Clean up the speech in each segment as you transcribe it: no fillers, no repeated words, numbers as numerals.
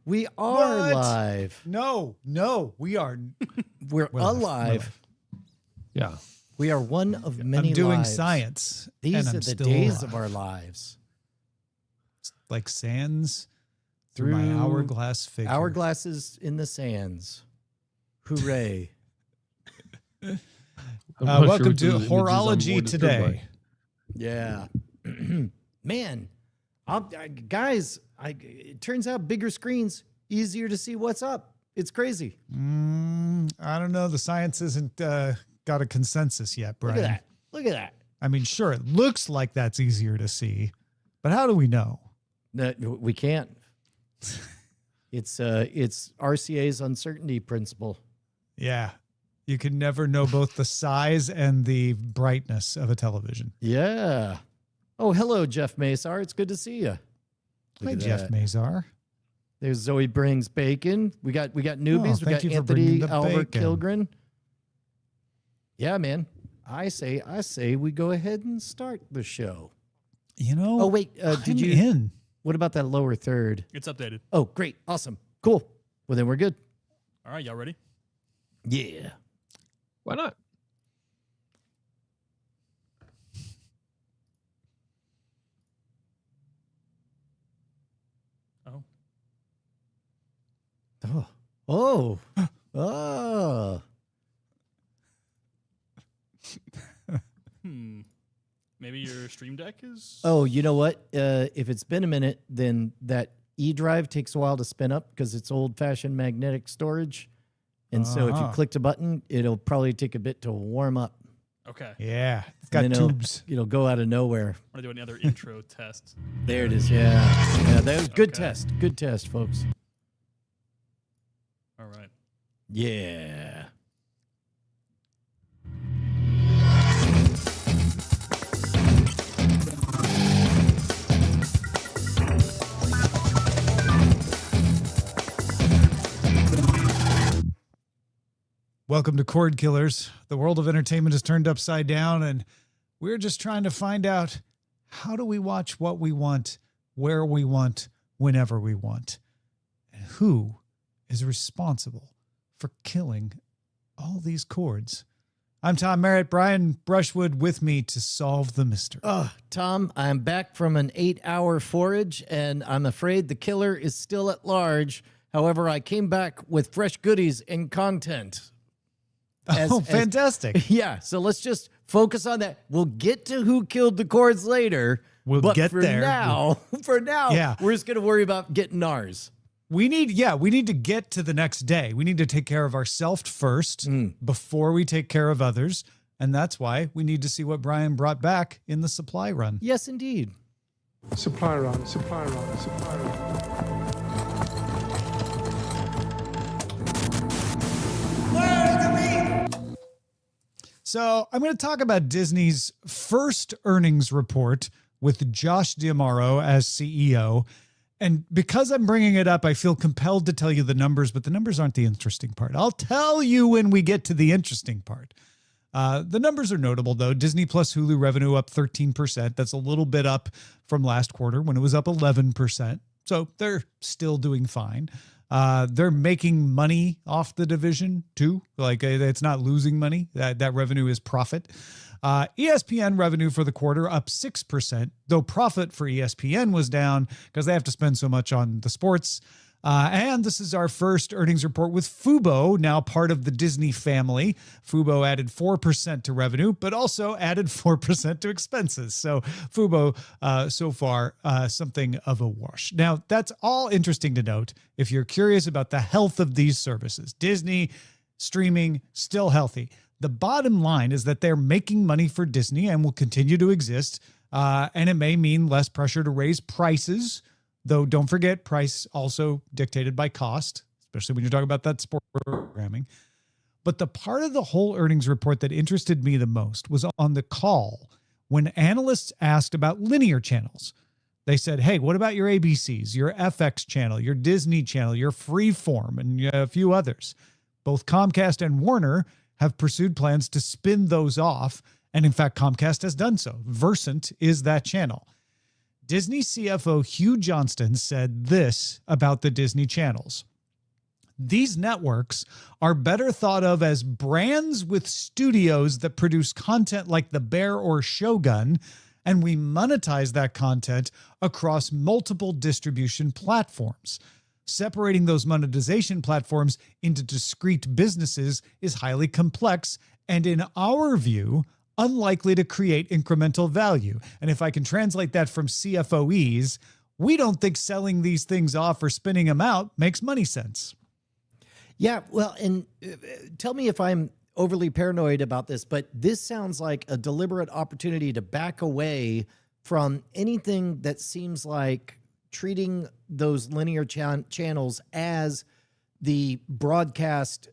we are What? live. No, we are. We're alive. Yeah. We are one of many I'm doing lives. science. These and are I'm the still days alive. of our lives. Like sands through my hourglass figure. Hourglasses in the sands. Hooray. Welcome to Horology Today. Yeah. Man, guys, it turns out bigger screens, easier to see what's up. It's crazy. I don't know. The science isn't got a consensus yet, Brian. Look at that. Look at that. I mean, sure, it looks like that's easier to see, but how do we know? No, we can't. It's RCA's uncertainty principle. Yeah. You can never know both the size and the brightness of a television. Yeah. Oh, hello, Jeff Mazar. It's good to see you. Hi, Jeff Mazar. There's Zoe Brings Bacon. We got newbies. We got Anthony Albert Kilgren. Yeah, man. I say we go ahead and start the show. You know. Oh wait, did you? In? What about that lower third? It's updated. Oh, great, awesome, cool. Well, then we're good. All right, y'all ready? Yeah. Why not? Oh. Oh. Oh. Maybe your stream deck is... Oh, you know what? If it's been a minute, then that E drive takes a while to spin up because it's old-fashioned magnetic storage. And so if you clicked a button, it'll probably take a bit to warm up. Okay. Yeah. It's got tubes. It'll go out of nowhere. I want to do another intro test. There it is. Yeah. Yeah, that was good test. Good test, folks. All right. Yeah. Welcome to Cordkillers. The world of entertainment is turned upside down, and we're just trying to find out, how do we watch what we want, where we want, whenever we want, and who is responsible for killing all these cords. I'm Tom Merritt. Brian Brushwood with me to solve the mystery. Tom, I'm back from an 8-hour forage, and I'm afraid the killer is still at large. However, I came back with fresh goodies and content. Fantastic. Yeah, so let's just focus on that. We'll get to who killed the cords later. We'll get there. For now, we're just going to worry about getting ours. We need to get to the next day. We need to take care of ourselves first before we take care of others. And that's why we need to see what Brian brought back in the supply run. Yes, indeed. Supply run, supply run, supply run. So I'm going to talk about Disney's first earnings report with Josh D'Amaro as CEO. And because I'm bringing it up, I feel compelled to tell you the numbers, but the numbers aren't the interesting part. I'll tell you when we get to the interesting part. The numbers are notable, though. Disney plus Hulu revenue up 13%. That's a little bit up from last quarter when it was up 11%. So they're still doing fine. They're making money off the division too. Like it's not losing money. That revenue is profit. ESPN revenue for the quarter up 6%, though profit for ESPN was down because they have to spend so much on the sports. And this is our first earnings report with Fubo, now part of the Disney family. Fubo added 4% to revenue, but also added 4% to expenses. So Fubo, so far, something of a wash. Now, that's all interesting to note if you're curious about the health of these services. Disney streaming, still healthy. The bottom line is that they're making money for Disney and will continue to exist. And it may mean less pressure to raise prices. Though don't forget, price also dictated by cost, especially when you're talking about that sport programming. But the part of the whole earnings report that interested me the most was on the call when analysts asked about linear channels. They said, hey, what about your ABCs, your FX channel, your Disney channel, your Freeform, and a few others? Both Comcast and Warner have pursued plans to spin those off. And in fact, Comcast has done so. Versant is that channel. Disney CFO Hugh Johnston said this about the Disney channels. These networks are better thought of as brands with studios that produce content like The Bear or Shogun, and we monetize that content across multiple distribution platforms. Separating those monetization platforms into discrete businesses is highly complex and, in our view, unlikely to create incremental value. And if I can translate that from CFOEs, we don't think selling these things off or spinning them out makes money sense. Yeah, well, and tell me if I'm overly paranoid about this, but this sounds like a deliberate opportunity to back away from anything that seems like treating those linear channels as the broadcast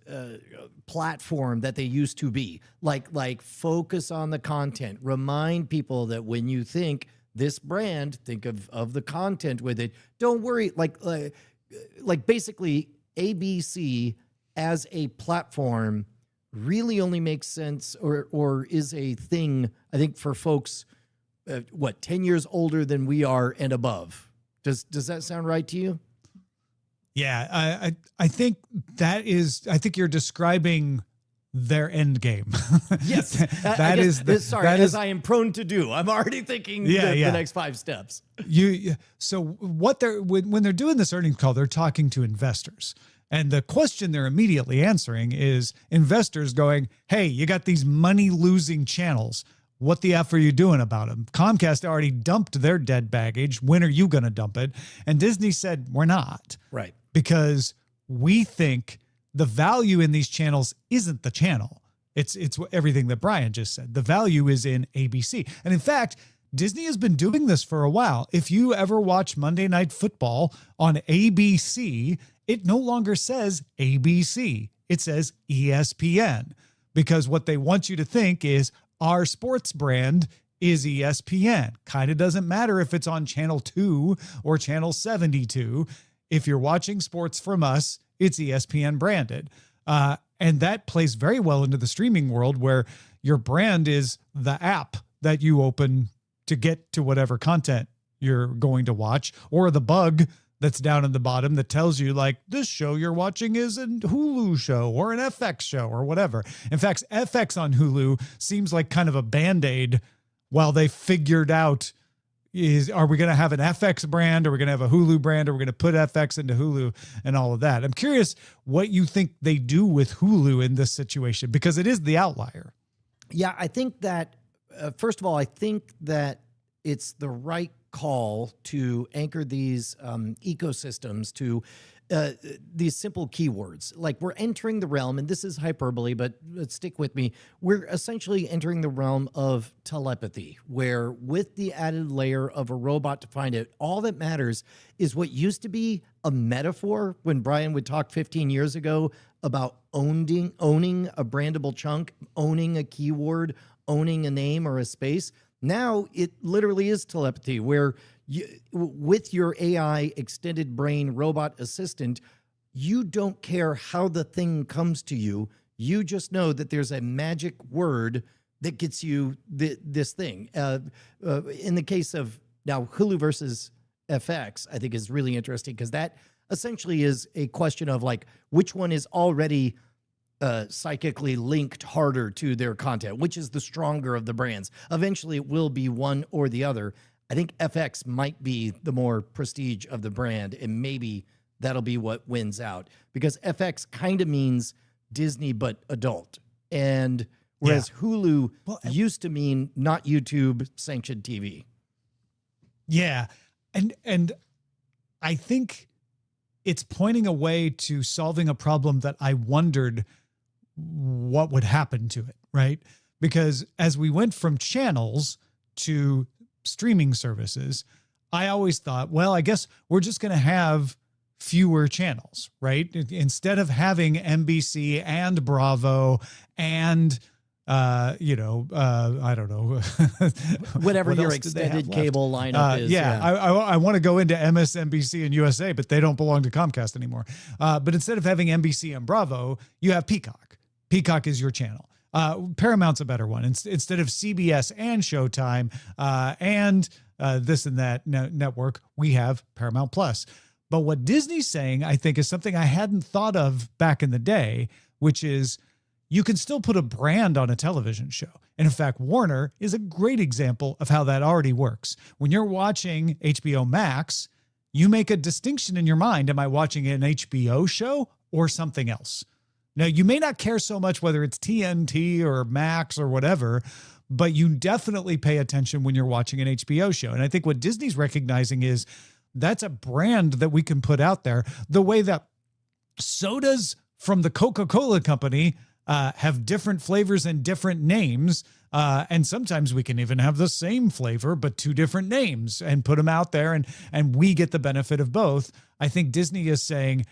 platform that they used to be. Like focus on the content. Remind people that when you think this brand, think of the content with it. Don't worry. Like basically ABC as a platform really only makes sense or is a thing, I think, for folks, 10 years older than we are and above. Does that sound right to you? Yeah, I think I think you're describing their end game. Yes. As I am prone to do. I'm already thinking the next 5 steps. So what when they're doing this earnings call, they're talking to investors. And the question they're immediately answering is investors going, hey, you got these money-losing channels. What the F are you doing about them? Comcast already dumped their dead baggage. When are you going to dump it? And Disney said, we're not. Right. Because we think the value in these channels isn't the channel. It's everything that Brian just said. The value is in ABC. And in fact, Disney has been doing this for a while. If you ever watch Monday Night Football on ABC, it no longer says ABC. It says ESPN, because what they want you to think is our sports brand is ESPN. Kind of doesn't matter if it's on channel 2 or channel 72. If you're watching sports from us, it's ESPN branded. And that plays very well into the streaming world where your brand is the app that you open to get to whatever content you're going to watch, or the bug that's down in the bottom that tells you, like, this show you're watching is a Hulu show or an FX show or whatever. In fact, FX on Hulu seems like kind of a Band-Aid while they figured out, are we going to have an FX brand? Are we going to have a Hulu brand? Are we going to put FX into Hulu and all of that? I'm curious what you think they do with Hulu in this situation, because it is the outlier. Yeah, I think that, first of all, I think that it's the right call to anchor these ecosystems to these simple keywords. Like, we're entering the realm, and this is hyperbole, but stick with me. We're essentially entering the realm of telepathy, where with the added layer of a robot to find it, all that matters is what used to be a metaphor when Brian would talk 15 years ago about owning a brandable chunk, owning a keyword, owning a name or a space. Now it literally is telepathy, where with your AI extended brain robot assistant, you don't care how the thing comes to you. You just know that there's a magic word that gets you this thing. In the case of now Hulu versus FX, I think is really interesting, because that essentially is a question of, like, which one is already psychically linked harder to their content, which is the stronger of the brands. Eventually it will be one or the other. I think FX might be the more prestige of the brand, and maybe that'll be what wins out, because FX kind of means Disney but adult, and whereas Hulu used to mean not YouTube sanctioned TV. Yeah. And I think it's pointing a way to solving a problem that I wondered what would happen to it, right? Because as we went from channels to streaming services, I always thought, well, I guess we're just going to have fewer channels, right? Instead of having NBC and Bravo and, I don't know. Whatever your extended cable lineup is. I want to go into MSNBC and USA, but they don't belong to Comcast anymore. But instead of having NBC and Bravo, you have Peacock. Peacock is your channel. Paramount's a better one. Instead of CBS and Showtime and this and that network, we have Paramount Plus. But what Disney's saying, I think, is something I hadn't thought of back in the day, which is you can still put a brand on a television show. And in fact, Warner is a great example of how that already works. When you're watching HBO Max, you make a distinction in your mind. Am I watching an HBO show or something else? Now, you may not care so much whether it's TNT or Max or whatever, but you definitely pay attention when you're watching an HBO show. And I think what Disney's recognizing is that's a brand that we can put out there the way that sodas from the Coca-Cola company have different flavors and different names. And sometimes we can even have the same flavor, but two different names and put them out there and we get the benefit of both. I think Disney is saying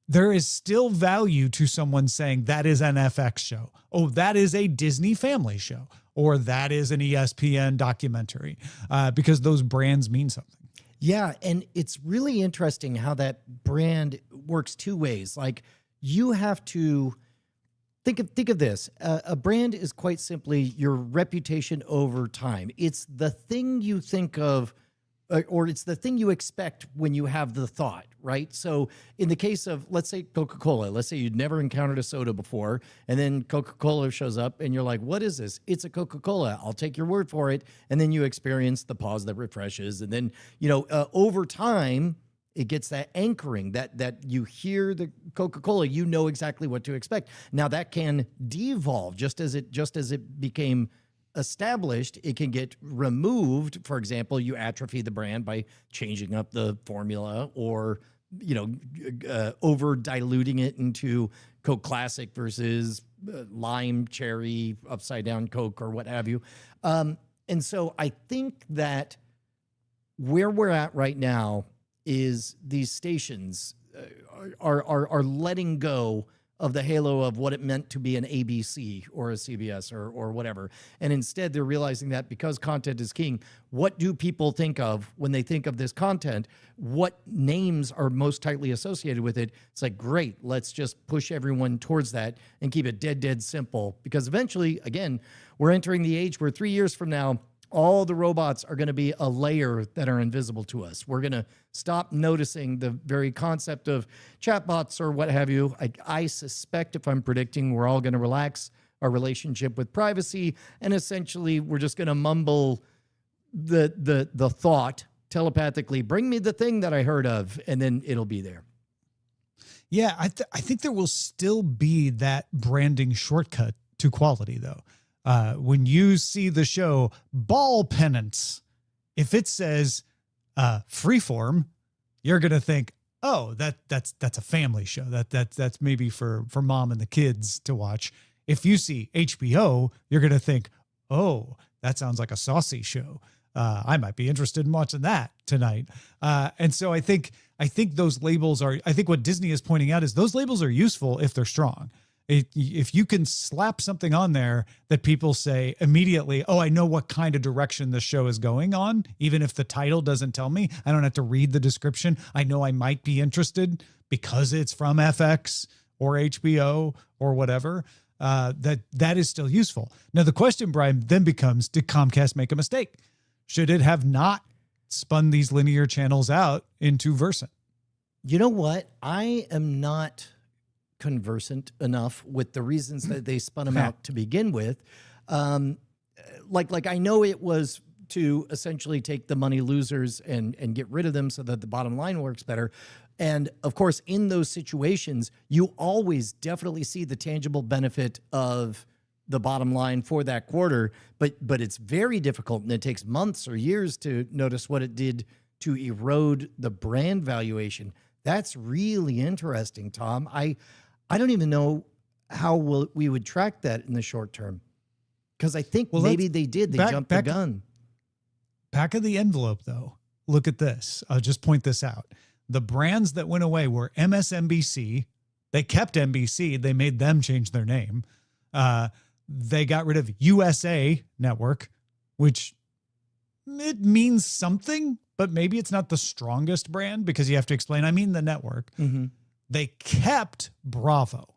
there is still value to someone saying that is an FX show. Oh, that is a Disney family show, or that is an ESPN documentary, because those brands mean something. Yeah, and it's really interesting how that brand works two ways. Like, you have to think of this. A brand is quite simply your reputation over time. It's the thing you think of, or it's the thing you expect when you have the thought, right? So in the case of, let's say, Coca-Cola, let's say you'd never encountered a soda before, and then Coca-Cola shows up and you're like, what is this? It's a Coca-Cola. I'll take your word for it. And then you experience the pause that refreshes. And then, over time, it gets that anchoring that you hear the Coca-Cola, you know exactly what to expect. Now that can devolve just as it became established. It can get removed. For example, you atrophy the brand by changing up the formula, or over diluting it into Coke Classic versus lime, cherry, upside down Coke, or what have you. And so I think that where we're at right now is these stations are letting go of the halo of what it meant to be an ABC or a CBS or whatever. And instead, they're realizing that because content is king, what do people think of when they think of this content? What names are most tightly associated with it? It's like, great, let's just push everyone towards that and keep it dead simple. Because eventually, again, we're entering the age where 3 years from now, all the robots are going to be a layer that are invisible to us. We're going to stop noticing the very concept of chatbots or what have you. I suspect, if I'm predicting, we're all going to relax our relationship with privacy, and essentially we're just going to mumble the thought telepathically, bring me the thing that I heard of, and then it'll be there. Yeah, I think there will still be that branding shortcut to quality, though. When you see the show Ball Penance, if it says Freeform, you're gonna think, oh, that's a family show. That's maybe for mom and the kids to watch. If you see HBO, you're gonna think, oh, that sounds like a saucy show. I might be interested in watching that tonight. And so I think those labels are. I think what Disney is pointing out is those labels are useful if they're strong. If you can slap something on there that people say immediately, oh, I know what kind of direction the show is going on, even if the title doesn't tell me, I don't have to read the description. I know I might be interested because it's from FX or HBO or whatever. That is still useful. Now, the question, Brian, then becomes, did Comcast make a mistake? Should it have not spun these linear channels out into Versant? You know what? I am not conversant enough with the reasons that they spun them out to begin with. Like I know it was to essentially take the money losers and get rid of them so that the bottom line works better. And of course, in those situations, you always definitely see the tangible benefit of the bottom line for that quarter, but it's very difficult, and it takes months or years to notice what it did to erode the brand valuation. That's really interesting, Tom. I don't even know how we would track that in the short term, because I think maybe they did. They jumped the gun. Back of the envelope, though, look at this. I'll just point this out. The brands that went away were MSNBC. They kept NBC. They made them change their name. They got rid of USA Network, which it means something, but maybe it's not the strongest brand because you have to explain, I mean the network. Mm-hmm. They kept Bravo.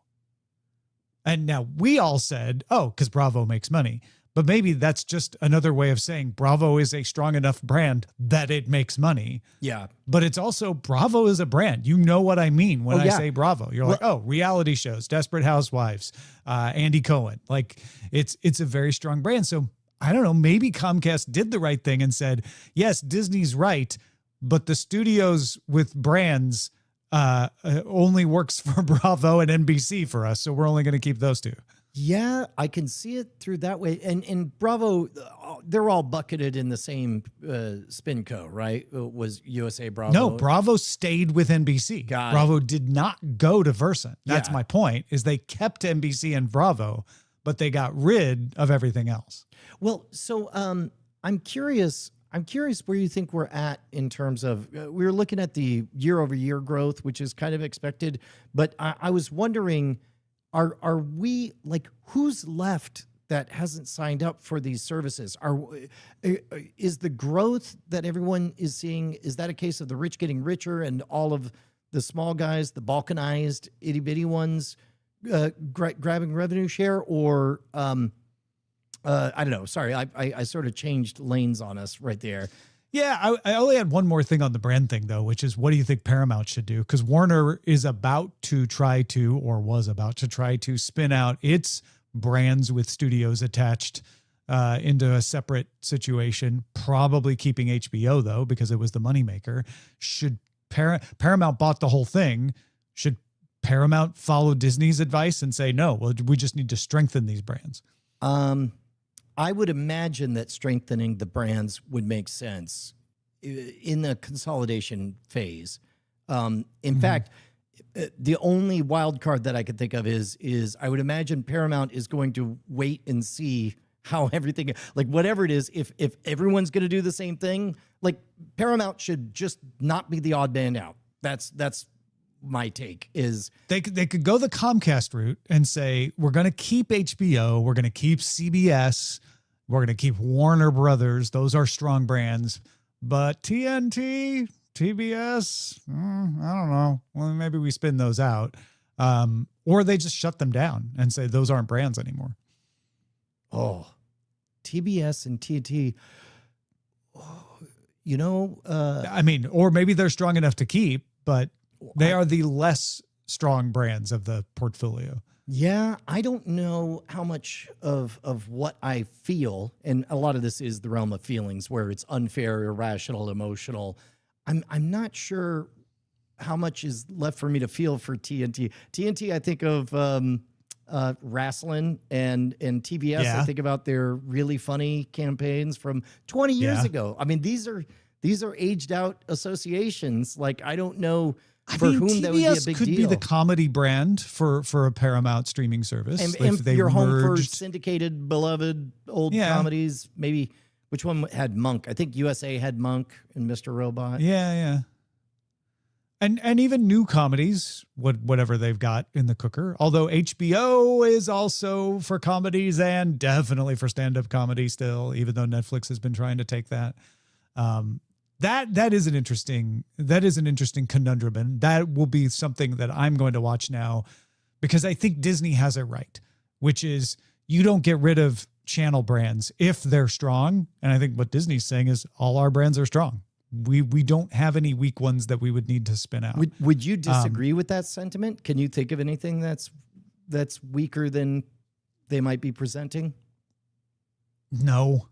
And now we all said, oh, because Bravo makes money. But maybe that's just another way of saying Bravo is a strong enough brand that it makes money. Yeah. But it's also Bravo is a brand. You know what I mean when I say Bravo. You're like, oh, reality shows, Desperate Housewives, Andy Cohen. Like it's a very strong brand. So I don't know, maybe Comcast did the right thing and said, yes, Disney's right, but the studios with brands only works for Bravo and NBC for us. So we're only going to keep those two. Yeah, I can see it through that way. And Bravo, they're all bucketed in the same SpinCo, right? It was USA Bravo. No, Bravo stayed with NBC. Bravo did not go to Versant. That's my point, is they kept NBC and Bravo, but they got rid of everything else. Well, so I'm curious where you think we're at in terms of, we were looking at the year-over-year growth, which is kind of expected, but I was wondering, are we, like, who's left that hasn't signed up for these services? Is the growth that everyone is seeing, is that a case of the rich getting richer and all of the small guys, the balkanized itty bitty ones, grabbing revenue share? Or I don't know. Sorry, I sort of changed lanes on us right there. Yeah, I only had one more thing on the brand thing, though, which is what do you think Paramount should do? Because Warner is about to try to, or was about to try to, spin out its brands with studios attached into a separate situation, probably keeping HBO, though, because it was the moneymaker. Should Paramount bought the whole thing? Should Paramount follow Disney's advice and say, no, well, we just need to strengthen these brands? I would imagine that strengthening the brands would make sense in the consolidation phase. In fact, the only wild card that I could think of is I would imagine Paramount is going to wait and see how everything, like whatever it is, if everyone's going to do the same thing, like Paramount should just not be the odd man out. That's my take. Is they could go the Comcast route and say, we're going to keep HBO, we're going to keep CBS, we're going to keep Warner Brothers. Those are strong brands, but TNT, TBS, I don't know. Well, maybe we spin those out. Or they just shut them down and say those aren't brands anymore. Oh, TBS and TNT. You know, I mean, or maybe they're strong enough to keep, but they are the less strong brands of the portfolio. Yeah, I don't know how much of what I feel, and a lot of this is the realm of feelings where it's unfair, irrational, emotional. I'm not sure how much is left for me to feel for TNT. TNT, I think of wrestling, and TBS, I think about their really funny campaigns from 20 years ago. I mean, these are aged out associations. Like, I don't know for whom TBS that would be a big could deal. Be the comedy brand for a Paramount streaming service. And they your home for merged. Syndicated, beloved old comedies. Maybe, which one had Monk? I think USA had Monk and Mr. Robot. Yeah. And even new comedies, whatever they've got in the cooker. Although HBO is also for comedies and definitely for stand-up comedy still, even though Netflix has been trying to take that. That is an interesting conundrum, and that will be something that I'm going to watch now, because I think Disney has it right, which is you don't get rid of channel brands if they're strong. And I think what Disney's saying is all our brands are strong. We don't have any weak ones that we would need to spin out. Would you disagree with that sentiment? Can you think of anything that's weaker than they might be presenting? No.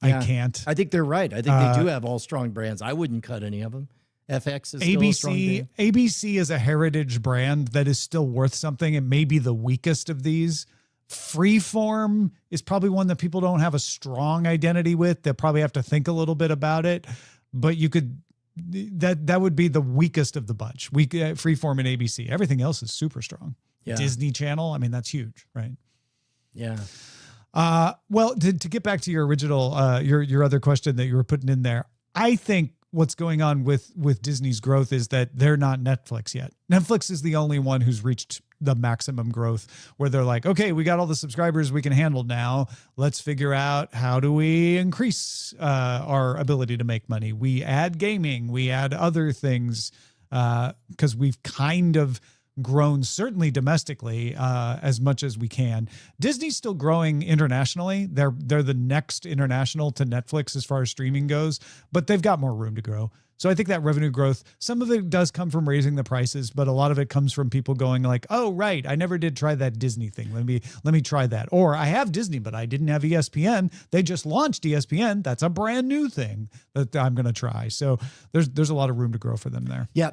Yeah. I can't. I think they're right. I think they do have all strong brands. I wouldn't cut any of them. FX is still a strong brand. ABC is a heritage brand that is still worth something. It may be the weakest of these. Freeform is probably one that people don't have a strong identity with. They'll probably have to think a little bit about it. But you could, that would be the weakest of the bunch. Freeform and ABC. Everything else is super strong. Yeah. Disney Channel, I mean, that's huge, right? Yeah. Well, to get back to your original, your other question that you were putting in there, I think what's going on with Disney's growth is that they're not Netflix yet. Netflix is the only one who's reached the maximum growth where they're like, okay, we got all the subscribers we can handle now. Let's figure out how do we increase our ability to make money. We add gaming, we add other things because we've kind of grown, certainly domestically, as much as we can. Disney's still growing internationally. They're the next international to Netflix as far as streaming goes, but they've got more room to grow. So I think that revenue growth, some of it does come from raising the prices, but a lot of it comes from people going like, oh, right, I never did try that Disney thing. Let me try that. Or I have Disney, but I didn't have ESPN. They just launched ESPN. That's a brand new thing that I'm going to try. So there's a lot of room to grow for them there. Yeah,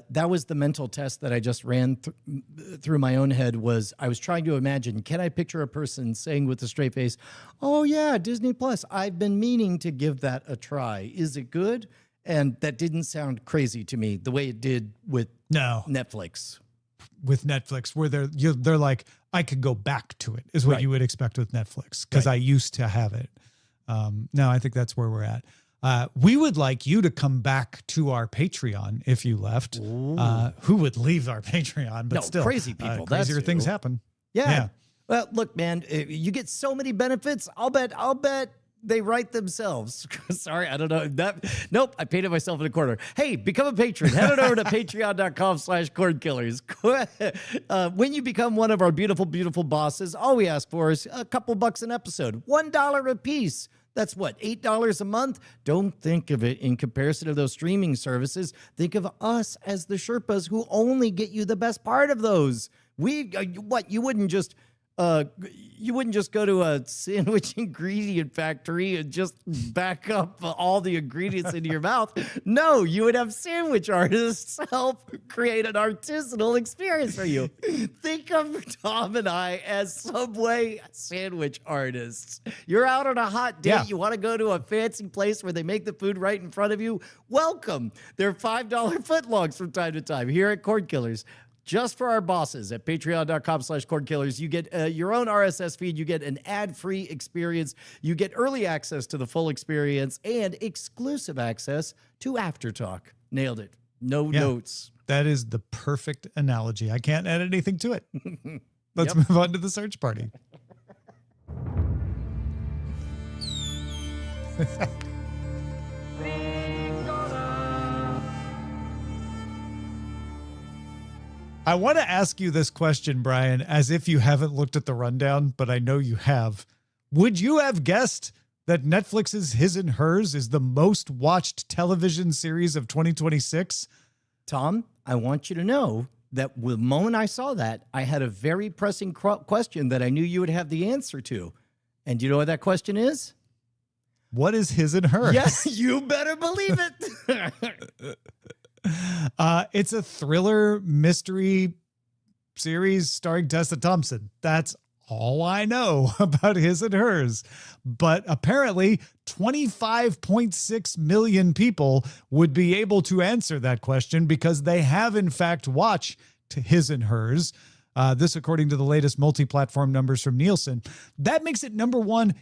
that was the mental test that I just ran through my own head. Was I was trying to imagine, can I picture a person saying with a straight face, oh yeah, Disney Plus, I've been meaning to give that a try. Is it good? And that didn't sound crazy to me the way it did with Netflix. With Netflix, where they're like, I could go back to it, is what you would expect with Netflix, because I used to have it. No, I think that's where we're at. We would like you to come back to our Patreon if you left. Who would leave our Patreon? But still, crazy people. Crazier things happen. Yeah. Well, look, man, you get so many benefits. I'll bet they write themselves. Sorry, I don't know. Nope, I painted myself in a corner. Hey, become a patron. Head on over to patreon.com/Cordkillers. When you become one of our beautiful, beautiful bosses, all we ask for is a couple bucks an episode, $1 a piece. That's what, $8 a month? Don't think of it in comparison to those streaming services. Think of us as the Sherpas who only get you the best part of those. You wouldn't just go to a sandwich ingredient factory and just back up all the ingredients into your mouth. No, you would have sandwich artists help create an artisanal experience for you. Think of Tom and I as Subway sandwich artists. You're out on a hot date. Yeah. You want to go to a fancy place where they make the food right in front of you? Welcome. They're $5 footlongs from time to time here at Cordkillers. Just for our bosses at patreon.com/Cordkillers, you get your own RSS feed. You get an ad-free experience. You get early access to the full experience and exclusive access to After Talk. Nailed it. No notes. That is the perfect analogy. I can't add anything to it. Let's move on to the search party. I want to ask you this question, Brian, as if you haven't looked at the rundown, but I know you have. Would you have guessed that Netflix's His and Hers is the most watched television series of 2026? Tom, I want you to know that the moment I saw that, I had a very pressing question that I knew you would have the answer to. And do you know what that question is? What is His and Hers? Yes, you better believe it. It's a thriller mystery series starring Tessa Thompson. That's all I know about His and Hers. But apparently 25.6 million people would be able to answer that question because they have in fact watched His and Hers. This according to the latest multi-platform numbers from Nielsen. That makes it number one,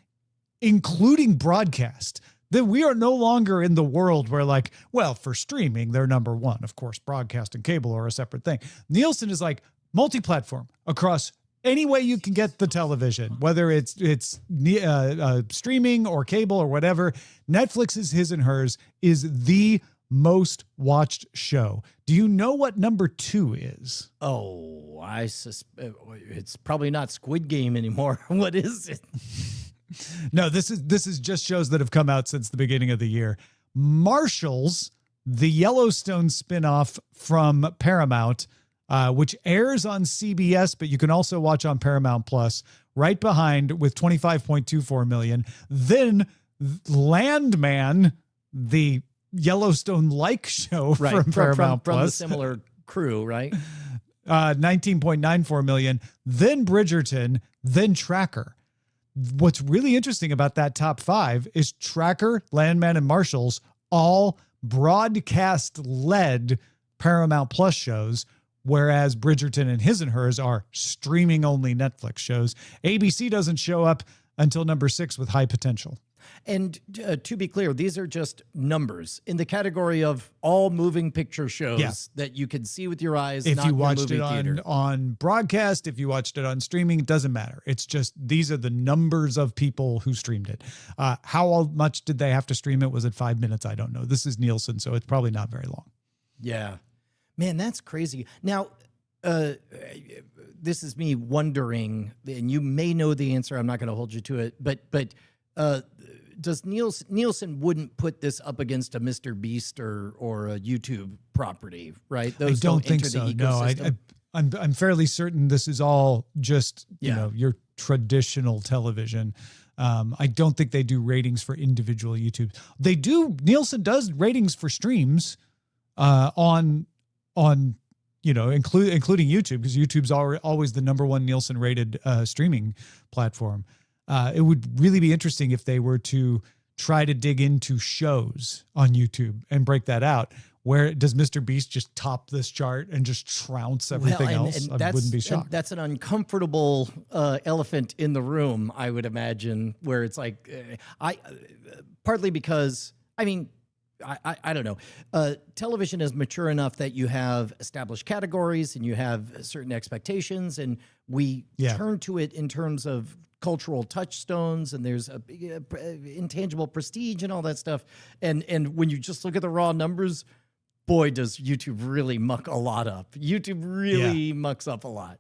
including broadcast. That we are no longer in the world where like, well, for streaming, they're number one. Of course, broadcast and cable are a separate thing. Nielsen is like multi-platform across any way you can get the television, whether it's streaming or cable or whatever. Netflix's His and Hers is the most watched show. Do you know what number 2 is? Oh, I suspect it's probably not Squid Game anymore. What is it? No, this is just shows that have come out since the beginning of the year. Marshals, the Yellowstone spinoff from Paramount, which airs on CBS, but you can also watch on Paramount Plus, right behind with 25.24 million. Then Landman, the Yellowstone-like show from Paramount Plus. From the similar crew, right? 19.94 million. Then Bridgerton, then Tracker. What's really interesting about that top 5 is Tracker, Landman, and Marshals, all broadcast-led Paramount Plus shows, whereas Bridgerton and His and Hers are streaming-only Netflix shows. ABC doesn't show up until number 6 with High Potential. And to be clear, these are just numbers in the category of all moving picture shows that you can see with your eyes. If not you in a watched movie it theater. on broadcast, if you watched it on streaming, it doesn't matter. It's just these are the numbers of people who streamed it. How much did they have to stream it? Was it 5 minutes? I don't know. This is Nielsen, so it's probably not very long. Yeah. Man, that's crazy. Now, this is me wondering, and you may know the answer. I'm not going to hold you to it, but does Nielsen wouldn't put this up against a Mr. Beast or a YouTube property, right? Those I don't think enter so. the No, ecosystem. I'm fairly certain this is all just Yeah. your traditional television. I don't think they do ratings for individual YouTube. They do. Nielsen does ratings for streams on including YouTube, because YouTube's always the number one Nielsen rated streaming platform. It would really be interesting if they were to try to dig into shows on YouTube and break that out. Where does Mr. Beast just top this chart and just trounce everything else? I wouldn't be shocked. That's an uncomfortable elephant in the room, I would imagine, where it's like, partly because, I don't know. Television is mature enough that you have established categories and you have certain expectations, and we turn to it in terms of cultural touchstones, and there's a intangible prestige and all that stuff. And when you just look at the raw numbers, boy, does YouTube really muck a lot up. YouTube really mucks up a lot.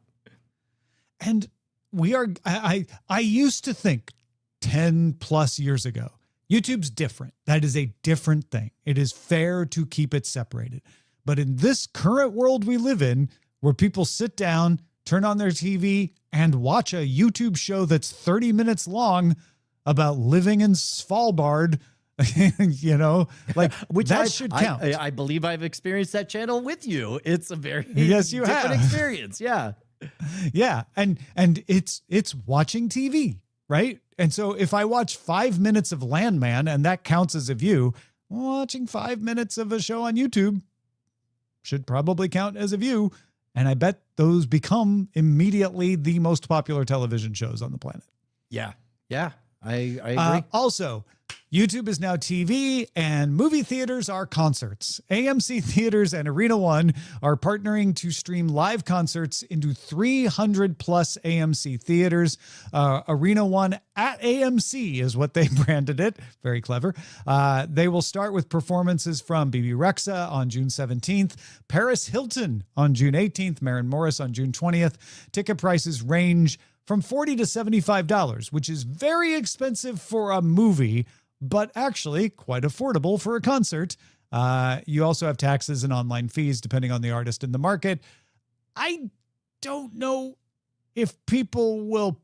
And I used to think 10 plus years ago, YouTube's different. That is a different thing. It is fair to keep it separated. But in this current world we live in, where people sit down, turn on their TV, and watch a YouTube show that's 30 minutes long about living in Svalbard, Which should count. I believe I've experienced that channel with you. It's a very yes, you different have. experience. Yeah. Yeah. And it's watching TV, right? And so if I watch 5 minutes of Landman and that counts as a view, watching 5 minutes of a show on YouTube should probably count as a view. And I bet those become immediately the most popular television shows on the planet. Yeah. Yeah. I agree. Also, YouTube is now TV and movie theaters are concerts. AMC Theaters and Arena One are partnering to stream live concerts into 300 plus AMC theaters. Arena One at AMC is what they branded it. Very clever. They will start with performances from BB Rexa on June 17th, Paris Hilton on June 18th, Maren Morris on June 20th. Ticket prices range from $40 to $75, which is very expensive for a movie, but actually quite affordable for a concert. You also have taxes and online fees depending on the artist in the market. I don't know if people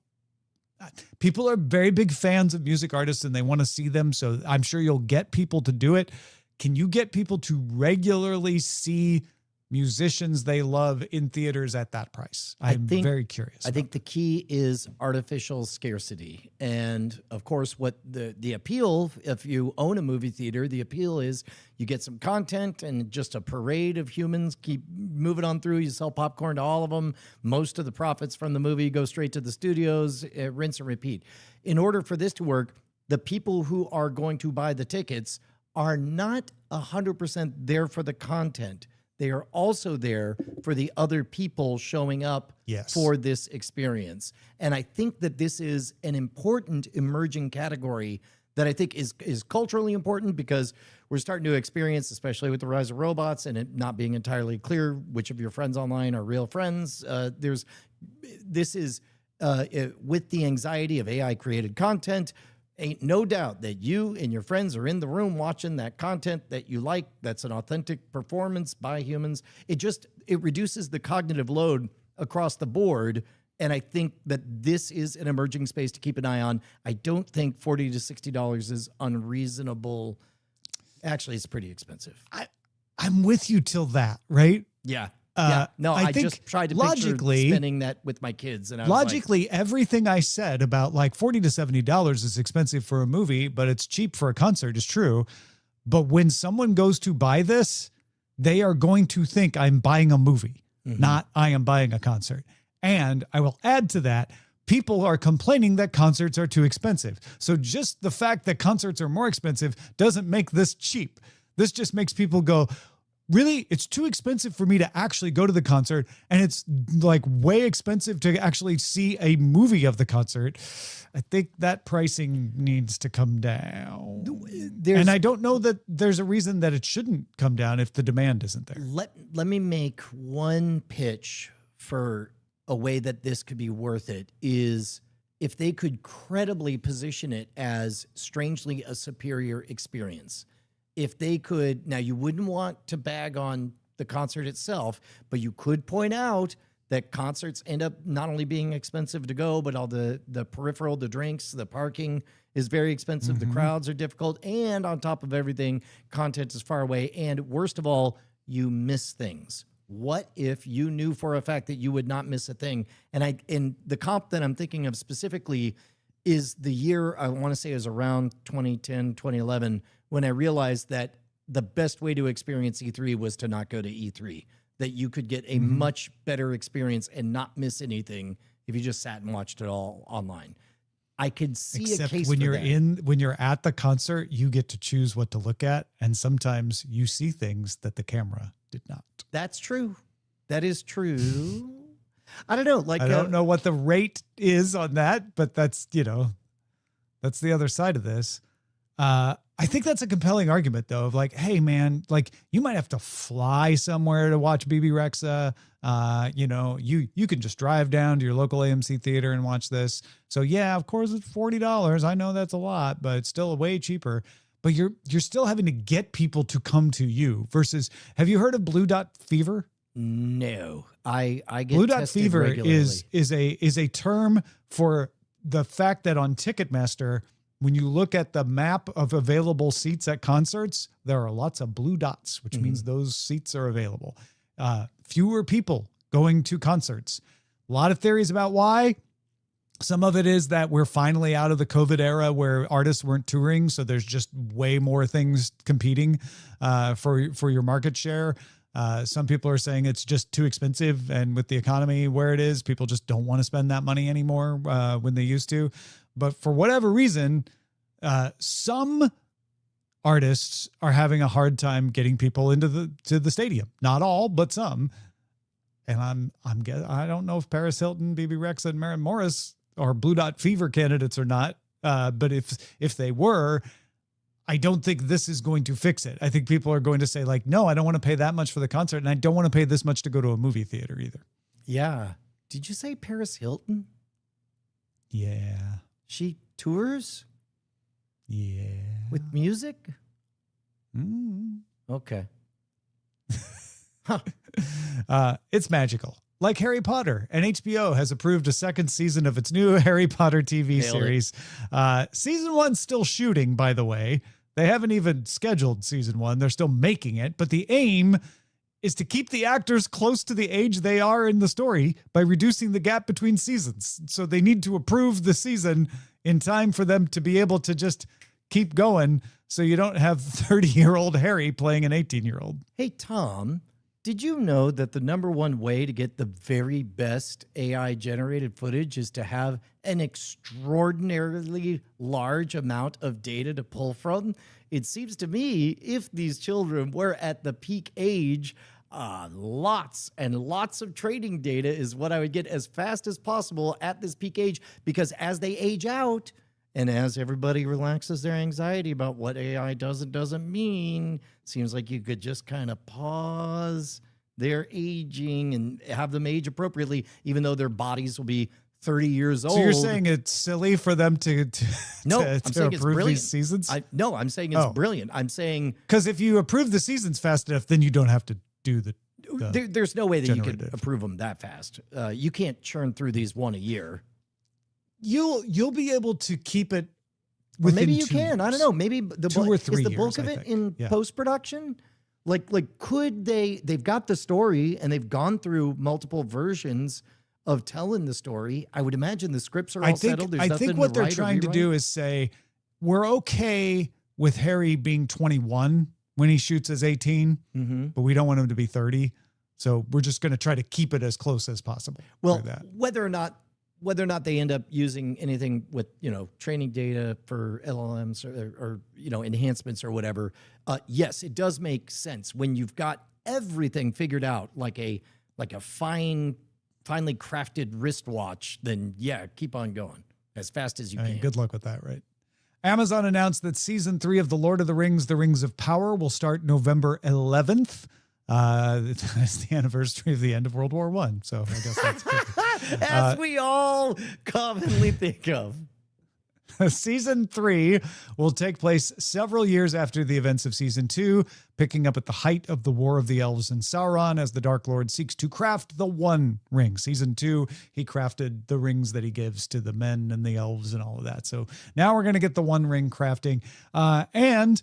are very big fans of music artists and they want to see them, so I'm sure you'll get people to do it. Can you get people to regularly see musicians they love in theaters at that price? I'm very curious. I think the key is artificial scarcity. And of course, what the appeal, if you own a movie theater, the appeal is you get some content and just a parade of humans keep moving on through. You sell popcorn to all of them. Most of the profits from the movie go straight to the studios, rinse and repeat. In order for this to work, the people who are going to buy the tickets are not 100% there for the content. They are also there for the other people showing up for this experience. And I think that this is an important emerging category that I think is culturally important, because we're starting to experience, especially with the rise of robots and it not being entirely clear which of your friends online are real friends. This is with the anxiety of AI created content. Ain't no doubt that you and your friends are in the room watching that content that you like, that's an authentic performance by humans. It reduces the cognitive load across the board. And I think that this is an emerging space to keep an eye on. I don't think $40 to $60 is unreasonable. Actually, it's pretty expensive. I'm with you till that, right? Yeah. No, I think just tried to logically picture spending that with my kids. And I was logically, everything I said about like $40 to $70 is expensive for a movie, but it's cheap for a concert is true. But when someone goes to buy this, they are going to think I'm buying a movie, not I am buying a concert. And I will add to that, people are complaining that concerts are too expensive. So just the fact that concerts are more expensive doesn't make this cheap. This just makes people go, really, it's too expensive for me to actually go to the concert, and it's like way expensive to actually see a movie of the concert. I think that pricing needs to come down. And I don't know that there's a reason that it shouldn't come down if the demand isn't there. Let me make one pitch for a way that this could be worth it is if they could credibly position it as strangely a superior experience. If they could, now you wouldn't want to bag on the concert itself, but you could point out that concerts end up not only being expensive to go, but all the peripheral, the drinks, the parking is very expensive. The crowds are difficult. And on top of everything, content is far away. And worst of all, you miss things. What if you knew for a fact that you would not miss a thing? And the comp that I'm thinking of specifically is the year, I want to say is around 2010, 2011, when I realized that the best way to experience E3 was to not go to E3, that you could get a much better experience and not miss anything if you just sat and watched it all online. I could see Except a case when for you're that. when you're at the concert, you get to choose what to look at. And sometimes you see things that the camera did not. That's true. That is true. I don't know. Like I don't know what the rate is on that, but that's, that's the other side of this. I think that's a compelling argument though, of like, hey man, like you might have to fly somewhere to watch BB Rexa. You can just drive down to your local AMC theater and watch this. So yeah, of course it's $40. I know that's a lot, but it's still way cheaper. But you're still having to get people to come to you versus, have you heard of Blue Dot Fever? No, I get Blue Dot tested Fever regularly. is a term for the fact that on Ticketmaster, when you look at the map of available seats at concerts, there are lots of blue dots, which means those seats are available. Fewer people going to concerts. A lot of theories about why. Some of it is that we're finally out of the COVID era where artists weren't touring, so there's just way more things competing for your market share. Some people are saying it's just too expensive, and with the economy where it is, people just don't want to spend that money anymore when they used to. But for whatever reason, some artists are having a hard time getting people into the stadium. Not all, but some. And I don't know if Paris Hilton, BB Rexa, and Maren Morris are Blue Dot Fever candidates or not. But if they were, I don't think this is going to fix it. I think people are going to say like, no, I don't want to pay that much for the concert, and I don't want to pay this much to go to a movie theater either. Yeah. Did you say Paris Hilton? Yeah. She tours Yeah. with music? Mm. Okay. It's magical. Like Harry Potter, and HBO has approved a second season of its new Harry Potter TV Nailed it. series. Season 1's still shooting, by the way. They haven't even scheduled season 1. They're still making it, but the aim is to keep the actors close to the age they are in the story by reducing the gap between seasons. So they need to approve the season in time for them to be able to just keep going, so you don't have 30-year-old Harry playing an 18-year-old. Hey, Tom, did you know that the number one way to get the very best AI-generated footage is to have an extraordinarily large amount of data to pull from? It seems to me if these children were at the peak age, lots and lots of training data is what I would get as fast as possible at this peak age, because as they age out and as everybody relaxes their anxiety about what AI does and doesn't mean, seems like you could just kind of pause their aging and have them age appropriately, even though their bodies will be 30 years old. So you're saying it's silly for them to No, to, I'm to saying it's approve brilliant. these seasons? No, I'm saying it's Oh. brilliant. I'm saying Because if you approve the seasons fast enough, then you don't have to do the there's no way that you could generative. approve them that fast. You can't churn through these one a year. You'll be able to keep it Or within maybe you 2 can. I don't years. know. Maybe the 2 or 3 is the years, bulk of I it think. in Yeah. post production. Like could they've got the story and they've gone through multiple versions of telling the story. I would imagine the scripts are all settled. There's I nothing think what to they're write or trying to do rewrite. is say we're okay with Harry being 21 when he shoots as 18, Mhm. but we don't want him to be 30. So we're just going to try to keep it as close as possible. Well, for that. whether or not they end up using anything with, training data for LLMs or enhancements or whatever, yes, it does make sense when you've got everything figured out like a finely crafted wristwatch. Then yeah, keep on going as fast as you I mean, can. good luck with that, right? Amazon announced that season 3 of The Lord of the Rings, The Rings of Power will start November 11th. It's the anniversary of the end of World War I. So I guess that's good. As we all commonly think of. Season 3 will take place several years after the events of Season 2, picking up at the height of the War of the Elves and Sauron as the Dark Lord seeks to craft the One Ring. Season 2, he crafted the rings that he gives to the men and the elves and all of that. So now we're going to get the One Ring crafting. And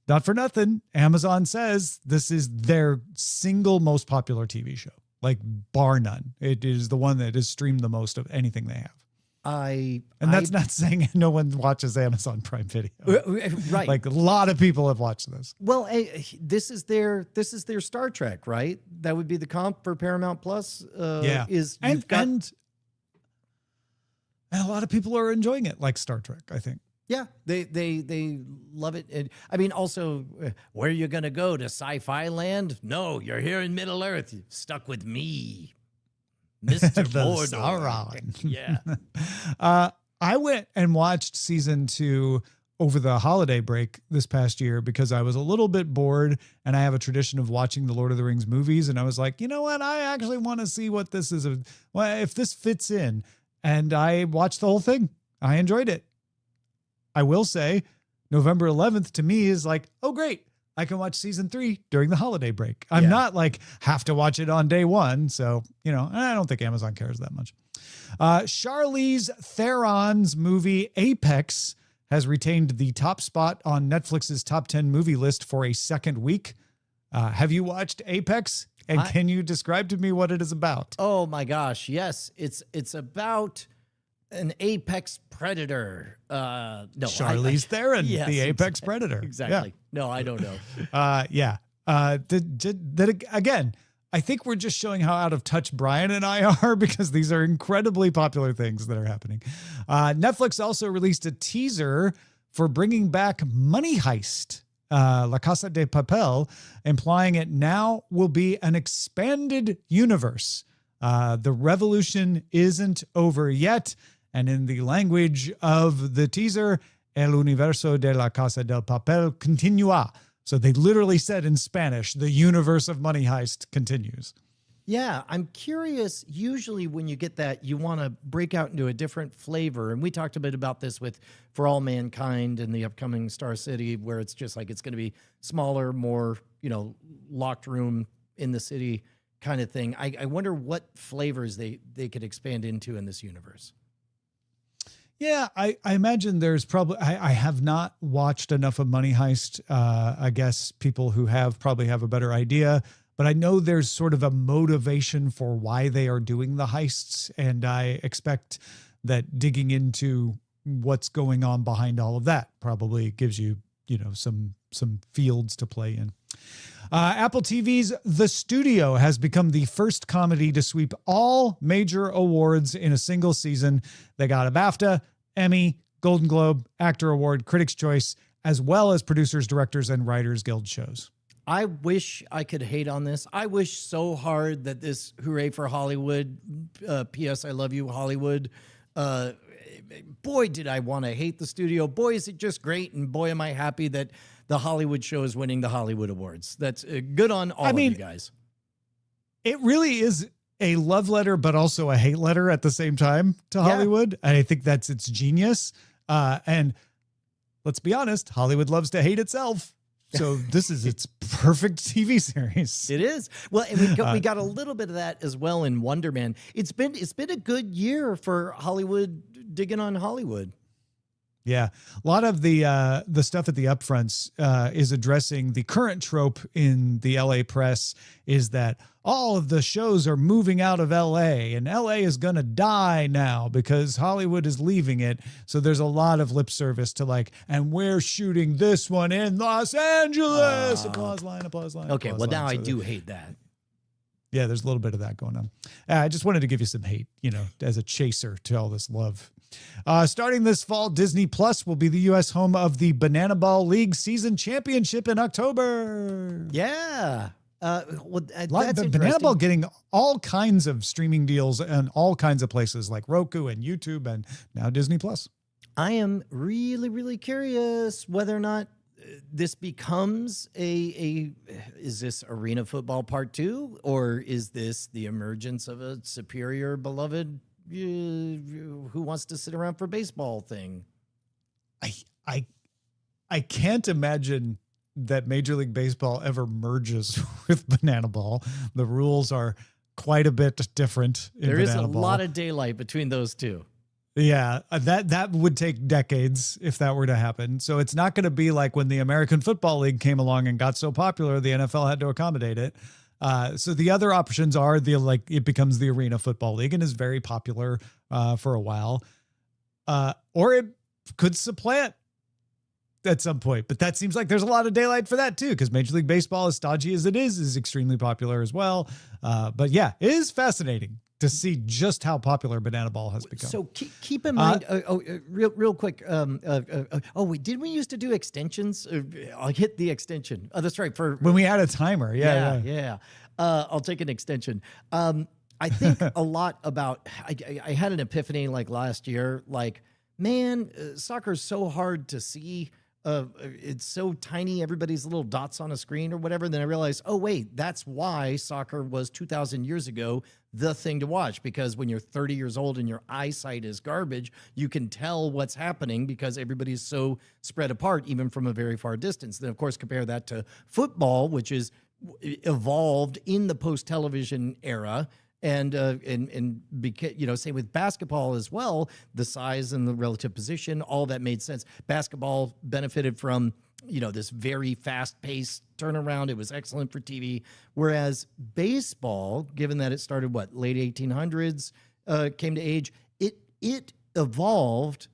not for nothing, Amazon says this is their single most popular TV show, like bar none. It is the one that is streamed the most of anything they have. That's not saying no one watches Amazon Prime Video. Right. Like a lot of people have watched this. Well, this is their Star Trek, right? That would be the comp for Paramount Plus. Yeah. And a lot of people are enjoying it, like Star Trek, I think. Yeah, they love it. And I mean, also, where are you going to go, to sci-fi land? No, you're here in Middle Earth. You're stuck with me, Mr. Mordor. Yeah. I went and watched season 2 over the holiday break this past year because I was a little bit bored, and I have a tradition of watching the Lord of the Rings movies. And I was like, you know what? I actually want to see what this is. If this fits in. And I watched the whole thing. I enjoyed it. I will say November 11th to me is like, oh, great. I can watch season 3 during the holiday break. I'm not like have to watch it on day 1. So, I don't think Amazon cares that much. Charlize Theron's movie Apex has retained the top spot on Netflix's top 10 movie list for a second week. Have you watched Apex? And can you describe to me what it is about? Oh my gosh. Yes. It's about an apex predator. No, Charlize Theron, yes, the apex predator. Exactly. Yeah. No, I don't know. Again, I think we're just showing how out of touch Brian and I are because these are incredibly popular things that are happening. Netflix also released a teaser for bringing back Money Heist, La Casa de Papel, implying it now will be an expanded universe. The revolution isn't over yet. And in the language of the teaser, El universo de la Casa del Papel continúa. So they literally said in Spanish, the universe of Money Heist continues. Yeah, I'm curious. Usually when you get that, you want to break out into a different flavor. And we talked a bit about this with For All Mankind and the upcoming Star City, where it's just like it's going to be smaller, more, locked room in the city kind of thing. I wonder what flavors they could expand into in this universe. Yeah, I imagine there's probably, I have not watched enough of Money Heist. I guess people who have probably have a better idea, but I know there's sort of a motivation for why they are doing the heists. And I expect that digging into what's going on behind all of that probably gives you, some fields to play in. Apple TV's The Studio has become the first comedy to sweep all major awards in a single season. They got a BAFTA, Emmy, Golden Globe, Actor Award, Critics' Choice, as well as Producers, Directors, and Writers Guild shows. I wish I could hate on this. I wish so hard that this Hooray for Hollywood, P.S. I Love You, Hollywood, boy, did I want to hate The Studio. Boy, is it just great. And boy, am I happy that the Hollywood show is winning the Hollywood Awards. That's good on all of you guys. It really is a love letter, but also a hate letter at the same time to Hollywood. And I think that's its genius. And let's be honest, Hollywood loves to hate itself. So this is its perfect TV series. It is. Well, and we got a little bit of that as well in Wonder Man. It's been a good year for Hollywood digging on Hollywood. Yeah. A lot of the stuff at the upfronts is addressing the current trope in the LA press is that all of the shows are moving out of LA and LA is going to die now because Hollywood is leaving it. So there's a lot of lip service to and we're shooting this one in Los Angeles. Applause line, applause line. Okay. Applause well, line. now I do hate that. Yeah, there's a little bit of that going on. I just wanted to give you some hate, as a chaser to all this love. Starting this fall, Disney Plus will be the U.S. home of the Banana Ball League season championship in October. Yeah. That's Banana Ball getting all kinds of streaming deals and all kinds of places like Roku and YouTube and now Disney Plus. I am really, really curious whether or not this becomes is this arena football part 2, or is this the emergence of a superior beloved who wants to sit around for baseball thing? I can't imagine that Major League Baseball ever merges with Banana Ball. The rules are quite a bit different in There is Banana a Ball. lot of daylight between those two. Yeah, that would take decades if that were to happen. So it's not going to be like when the American Football League came along and got so popular, the NFL had to accommodate it. So the other options are it becomes the Arena Football League and is very popular for a while, or it could supplant at some point. But that seems like there's a lot of daylight for that too, because Major League Baseball, as stodgy as it is extremely popular as well. But yeah, it is fascinating to see just how popular Banana Ball has become. So keep in mind, real quick. Wait, did we used to do extensions? I'll hit the extension. Oh, that's right. For when we had a timer. Yeah. I'll take an extension. I think a lot about, I had an epiphany like last year, like, man, soccer is so hard to see. It's so tiny. Everybody's little dots on a screen or whatever. Then I realized, oh, wait, that's why soccer was 2,000 years ago the thing to watch, because when you're 30 years old and your eyesight is garbage, you can tell what's happening because everybody's so spread apart, even from a very far distance. Then, of course, compare that to football, which is evolved in the post-television era. And same with basketball as well, the size and the relative position, all that made sense. Basketball benefited from, this very fast-paced turnaround. It was excellent for TV. Whereas baseball, given that it started, late 1800s, came to age, it evolved,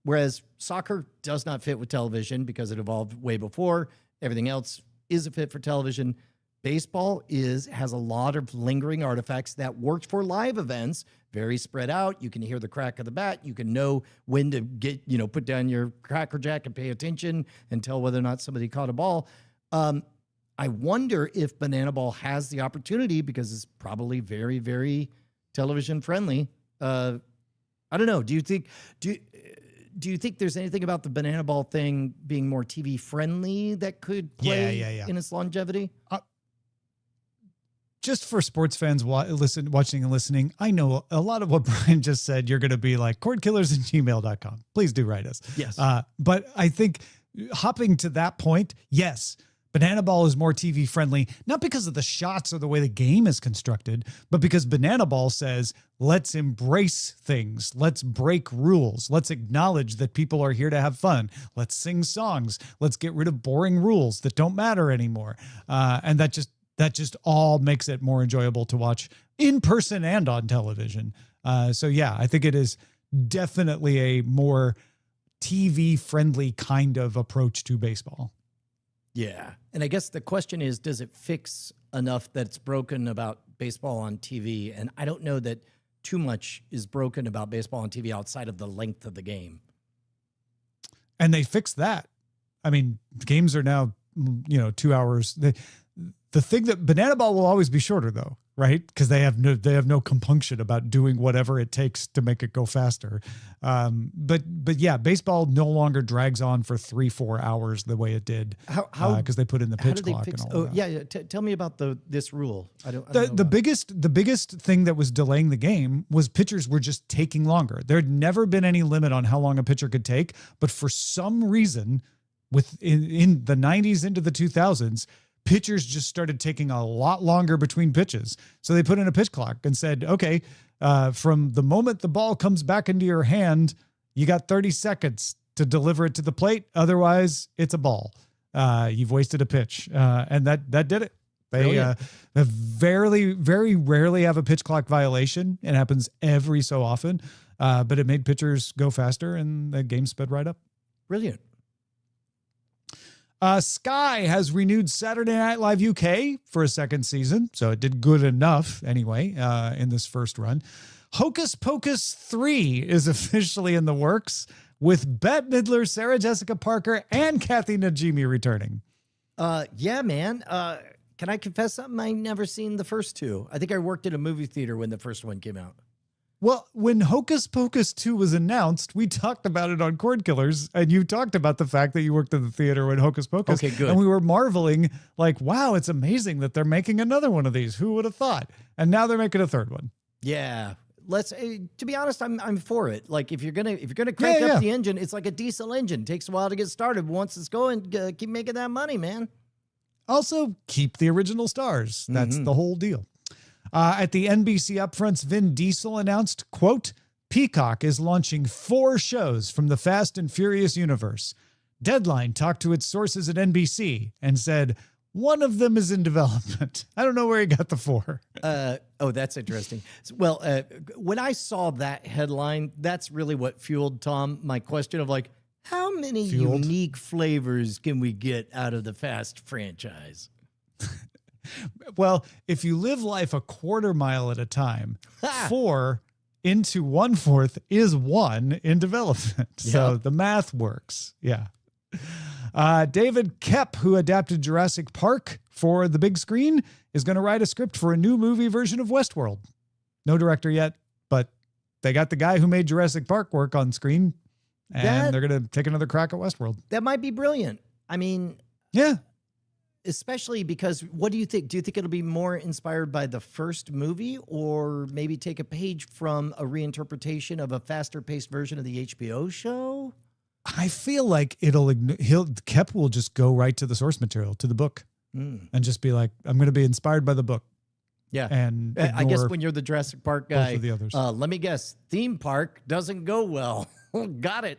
whereas soccer does not fit with television because it evolved way before. Everything else is a fit for television. Baseball has a lot of lingering artifacts that worked for live events, very spread out. You can hear the crack of the bat. You can know when to put down your Cracker Jack and pay attention and tell whether or not somebody caught a ball. I wonder if Banana Ball has the opportunity, because it's probably very, very television friendly. I don't know. Do you think there's anything about the Banana Ball thing being more TV friendly that could play in its longevity? Just for sports fans watching and listening, I know a lot of what Brian just said, you're going to be like, cordkillers@gmail.com. Please do write us. Yes. But I think hopping to that point, yes, Banana Ball is more TV friendly, not because of the shots or the way the game is constructed, but because Banana Ball says, let's embrace things. Let's break rules. Let's acknowledge that people are here to have fun. Let's sing songs. Let's get rid of boring rules that don't matter anymore. And that just all makes it more enjoyable to watch in person and on television. So yeah, I think it is definitely a more TV friendly kind of approach to baseball. Yeah. And I guess the question is, does it fix enough that it's broken about baseball on TV? And I don't know that too much is broken about baseball on TV outside of the length of the game. And they fixed that. I mean, games are now, 2 hours. The thing that Banana Ball will always be shorter though, right? Because they have no compunction about doing whatever it takes to make it go faster. But yeah, baseball no longer drags on for 3-4 hours the way it did. How because they put in the pitch clock and all that. Yeah. Tell me about this rule. The biggest thing that was delaying the game was pitchers were just taking longer. There had never been any limit on how long a pitcher could take, but for some reason, in the 90s into the 2000s. Pitchers just started taking a lot longer between pitches. So they put in a pitch clock and said, okay, from the moment the ball comes back into your hand, you got 30 seconds to deliver it to the plate. Otherwise, it's a ball. You've wasted a pitch. And that did it. They very rarely have a pitch clock violation. It happens every so often. But it made pitchers go faster and the game sped right up. Brilliant. Sky has renewed Saturday Night Live UK for a second season, so it did good enough anyway in this first run. Hocus Pocus 3 is officially in the works, with Bette Midler, Sarah Jessica Parker, and Kathy Najimy returning. Yeah, man. Can I confess something? I never seen the first two. I think I worked at a movie theater when the first one came out. Well, when Hocus Pocus 2 was announced, we talked about it on Cordkillers, and you talked about the fact that you worked in the theater when Hocus Pocus. Okay, good. And we were marveling, like, wow, it's amazing that they're making another one of these. Who would have thought? And now they're making a third one. Yeah. Let's to be honest, I'm for it. Like if you're gonna crank up the engine, it's like a diesel engine. It takes a while to get started. Once it's going, keep making that money, man. Also, keep the original stars. That's the whole deal. At the NBC upfronts, Vin Diesel announced, quote, Peacock is launching 4 shows from the Fast and Furious universe. Deadline talked to its sources at NBC and said, one of them is in development. I don't know where he got the 4. Oh, that's interesting. Well, when I saw that headline, that's really what fueled, Tom, my question of like, how many unique flavors can we get out of the Fast franchise? Well, if you live life a quarter mile at a time, 4 into 1/4 is 1 in development. So the math works. Yeah. David Koepp, who adapted Jurassic Park for the big screen, is going to write a script for a new movie version of Westworld. No director yet, but they got the guy who made Jurassic Park work on screen, and they're going to take another crack at Westworld. That might be brilliant. I mean, yeah. Especially because, what do you think? Do you think it'll be more inspired by the first movie, or maybe take a page from a reinterpretation of a faster-paced version of the HBO show? I feel like Koepp will just go right to the source material, to the book, and just be like, I'm going to be inspired by the book. Yeah. And I guess when you're the Jurassic Park guy, the others. Let me guess, theme park doesn't go well. Got it.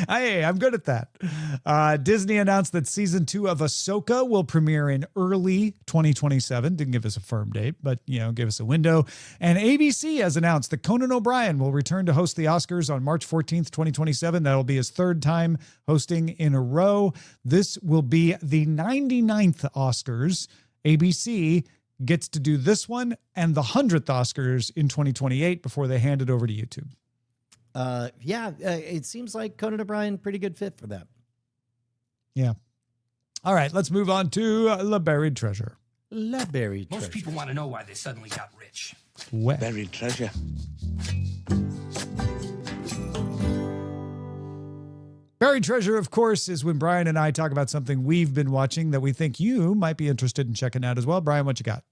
Hey, I'm good at that. Disney announced that season 2 of Ahsoka will premiere in early 2027. Didn't give us a firm date, but gave us a window. And ABC has announced that Conan O'Brien will return to host the Oscars on March 14th, 2027. That'll be his 3rd time hosting in a row. This will be the 99th Oscars. ABC gets to do this one and the 100th Oscars in 2028 before they hand it over to YouTube. It seems like Conan O'Brien, pretty good fit for that. Yeah. All right, let's move on to La Buried Treasure. La Buried Treasure. Most people want to know why they suddenly got rich. Buried treasure. Buried Treasure, of course, is when Brian and I talk about something we've been watching that we think you might be interested in checking out as well. Brian, what you got?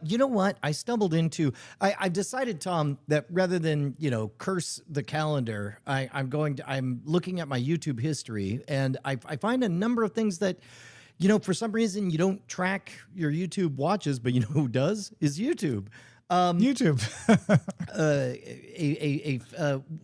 You know what? I stumbled into, I've decided, Tom, that rather than, curse the calendar, I'm looking at my YouTube history, and I find a number of things that, for some reason you don't track your YouTube watches, but who does? Is YouTube. YouTube.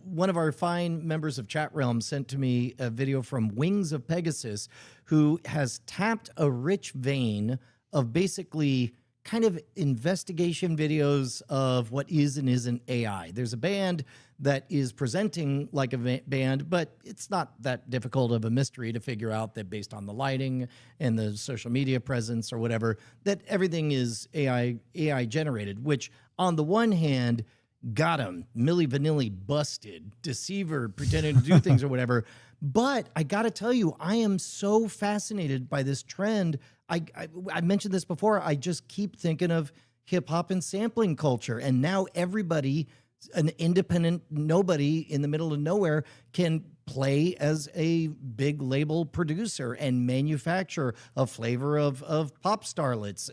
One of our fine members of Chat Realm sent to me a video from Wings of Pegasus, who has tapped a rich vein of basically kind of investigation videos of what is and isn't AI. There's a band that is presenting like a band, but it's not that difficult of a mystery to figure out that based on the lighting and the social media presence or whatever, that everything is AI generated, which on the one hand, got him, Milli Vanilli busted, deceiver, pretending to do things or whatever. But I got to tell you, I am so fascinated by this trend. I mentioned this before. I just keep thinking of hip hop and sampling culture. And now everybody, an independent nobody in the middle of nowhere, can play as a big label producer and manufacture a flavor of pop starlets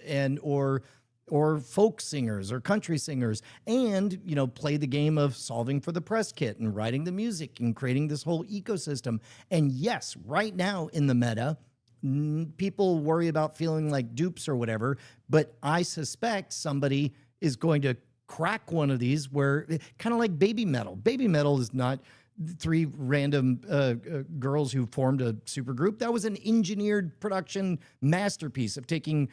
or folk singers or country singers, and, play the game of solving for the press kit and writing the music and creating this whole ecosystem. And yes, right now in the meta, people worry about feeling like dupes or whatever, but I suspect somebody is going to crack one of these where, kind of like Baby Metal. Baby Metal is not 3 random girls who formed a supergroup. That was an engineered production masterpiece of taking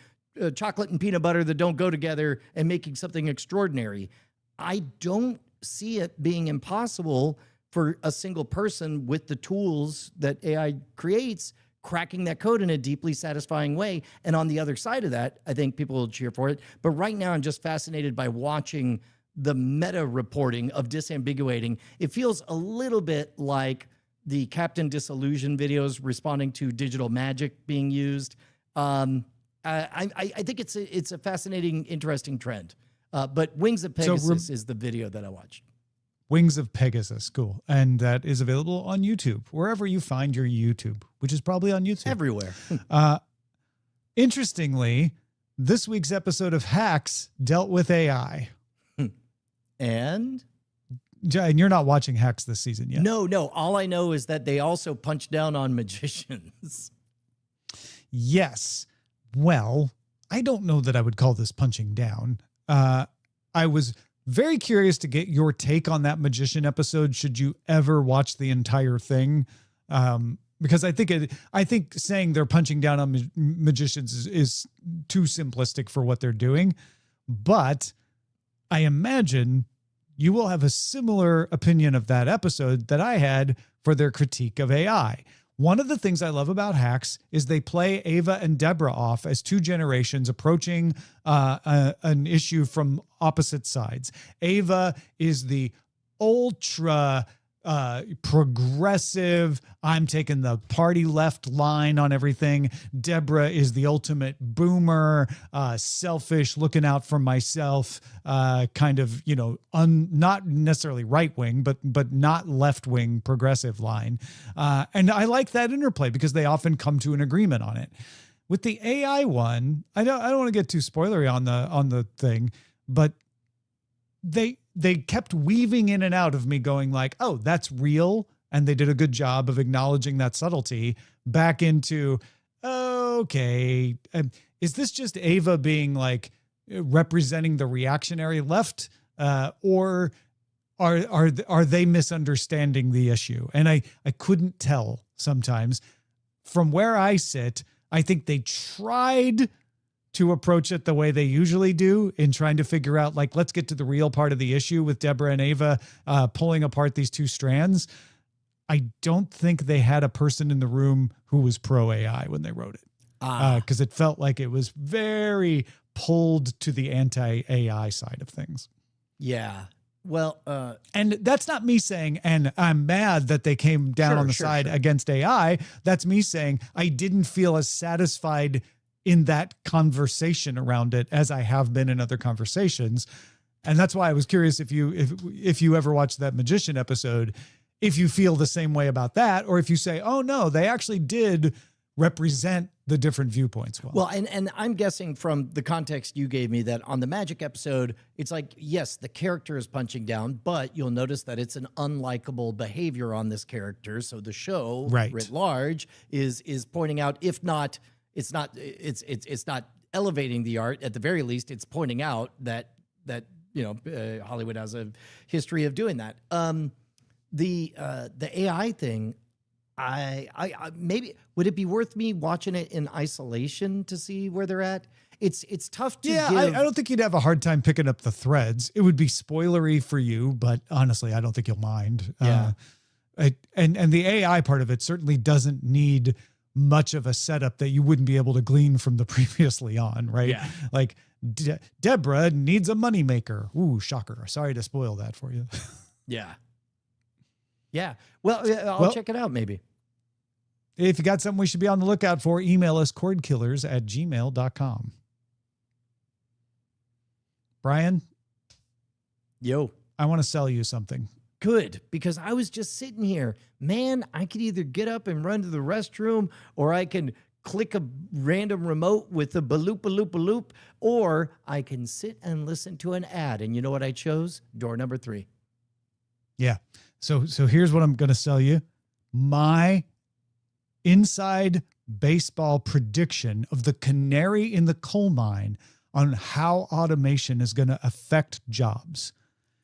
chocolate and peanut butter that don't go together and making something extraordinary. I don't see it being impossible for a single person with the tools that AI creates cracking that code in a deeply satisfying way. And on the other side of that, I think people will cheer for it. But right now, I'm just fascinated by watching the meta reporting of disambiguating. It feels a little bit like the Captain Disillusion videos responding to digital magic being used. I think it's a fascinating, interesting trend. But Wings of So Pegasus is the video that I watched. Wings of Pegasus, cool. And that is available on YouTube, wherever you find your YouTube, which is probably on YouTube. Everywhere. Interestingly, this week's episode of Hacks dealt with AI. And? And you're not watching Hacks this season yet. No. All I know is that they also punch down on magicians. Yes. Well, I don't know that I would call this punching down. I was very curious to get your take on that magician episode. Should you ever watch the entire thing? Because I think saying they're punching down on magicians is too simplistic for what they're doing. But I imagine you will have a similar opinion of that episode that I had for their critique of AI. One of the things I love about Hacks is they play Ava and Deborah off as two generations approaching an issue from opposite sides. Ava is the ultra progressive, I'm taking the party left line on everything. Deborah is the ultimate boomer, selfish, looking out for myself, kind of, not necessarily right wing, but not left wing progressive line. And I like that interplay because they often come to an agreement on it. With the AI one, I don't want to get too spoilery on the thing, but they kept weaving in and out of me going like, oh, that's real. And they did a good job of acknowledging that subtlety back into, okay, is this just Ava being like representing the reactionary left? Or are they misunderstanding the issue? And I couldn't tell sometimes. From where I sit, I think they tried to approach it the way they usually do in trying to figure out, like, let's get to the real part of the issue with Deborah and Ava pulling apart these two strands. I don't think they had a person in the room who was pro AI when they wrote it. Because it felt like it was very pulled to the anti-AI side of things. Yeah. Well, and that's not me saying, and I'm mad that they came down on the side against AI. That's me saying I didn't feel as satisfied in that conversation around it as I have been in other conversations. And that's why I was curious if you ever watched that magician episode, if you feel the same way about that, or if you say, oh no, they actually did represent the different viewpoints well. Well, and I'm guessing from the context you gave me that on the magic episode, it's like, yes, the character is punching down, but you'll notice that it's an unlikable behavior on this character. So the show, writ large, is pointing out, if not, it's not elevating the art. At the very least, it's pointing out that Hollywood has a history of doing that. The AI thing, I maybe would it be worth me watching it in isolation to see where they're at? It's tough to give. I don't think you'd have a hard time picking up the threads. It would be spoilery for you, but honestly, I don't think you'll mind. Yeah. And the AI part of it certainly doesn't need much of a setup that you wouldn't be able to glean from the previously on, right? Yeah. Like Deborah needs a moneymaker. Ooh, shocker. Sorry to spoil that for you. Yeah. Yeah. Well, I'll check it out maybe. If you got something we should be on the lookout for, email us cordkillers@gmail.com. Brian? Yo. I want to sell you something. Good, because I was just sitting here. Man, I could either get up and run to the restroom, or I can click a random remote with a baloop, or I can sit and listen to an ad. And you know what I chose? Door number 3. Yeah. So here's what I'm going to sell you. My inside baseball prediction of the canary in the coal mine on how automation is going to affect jobs.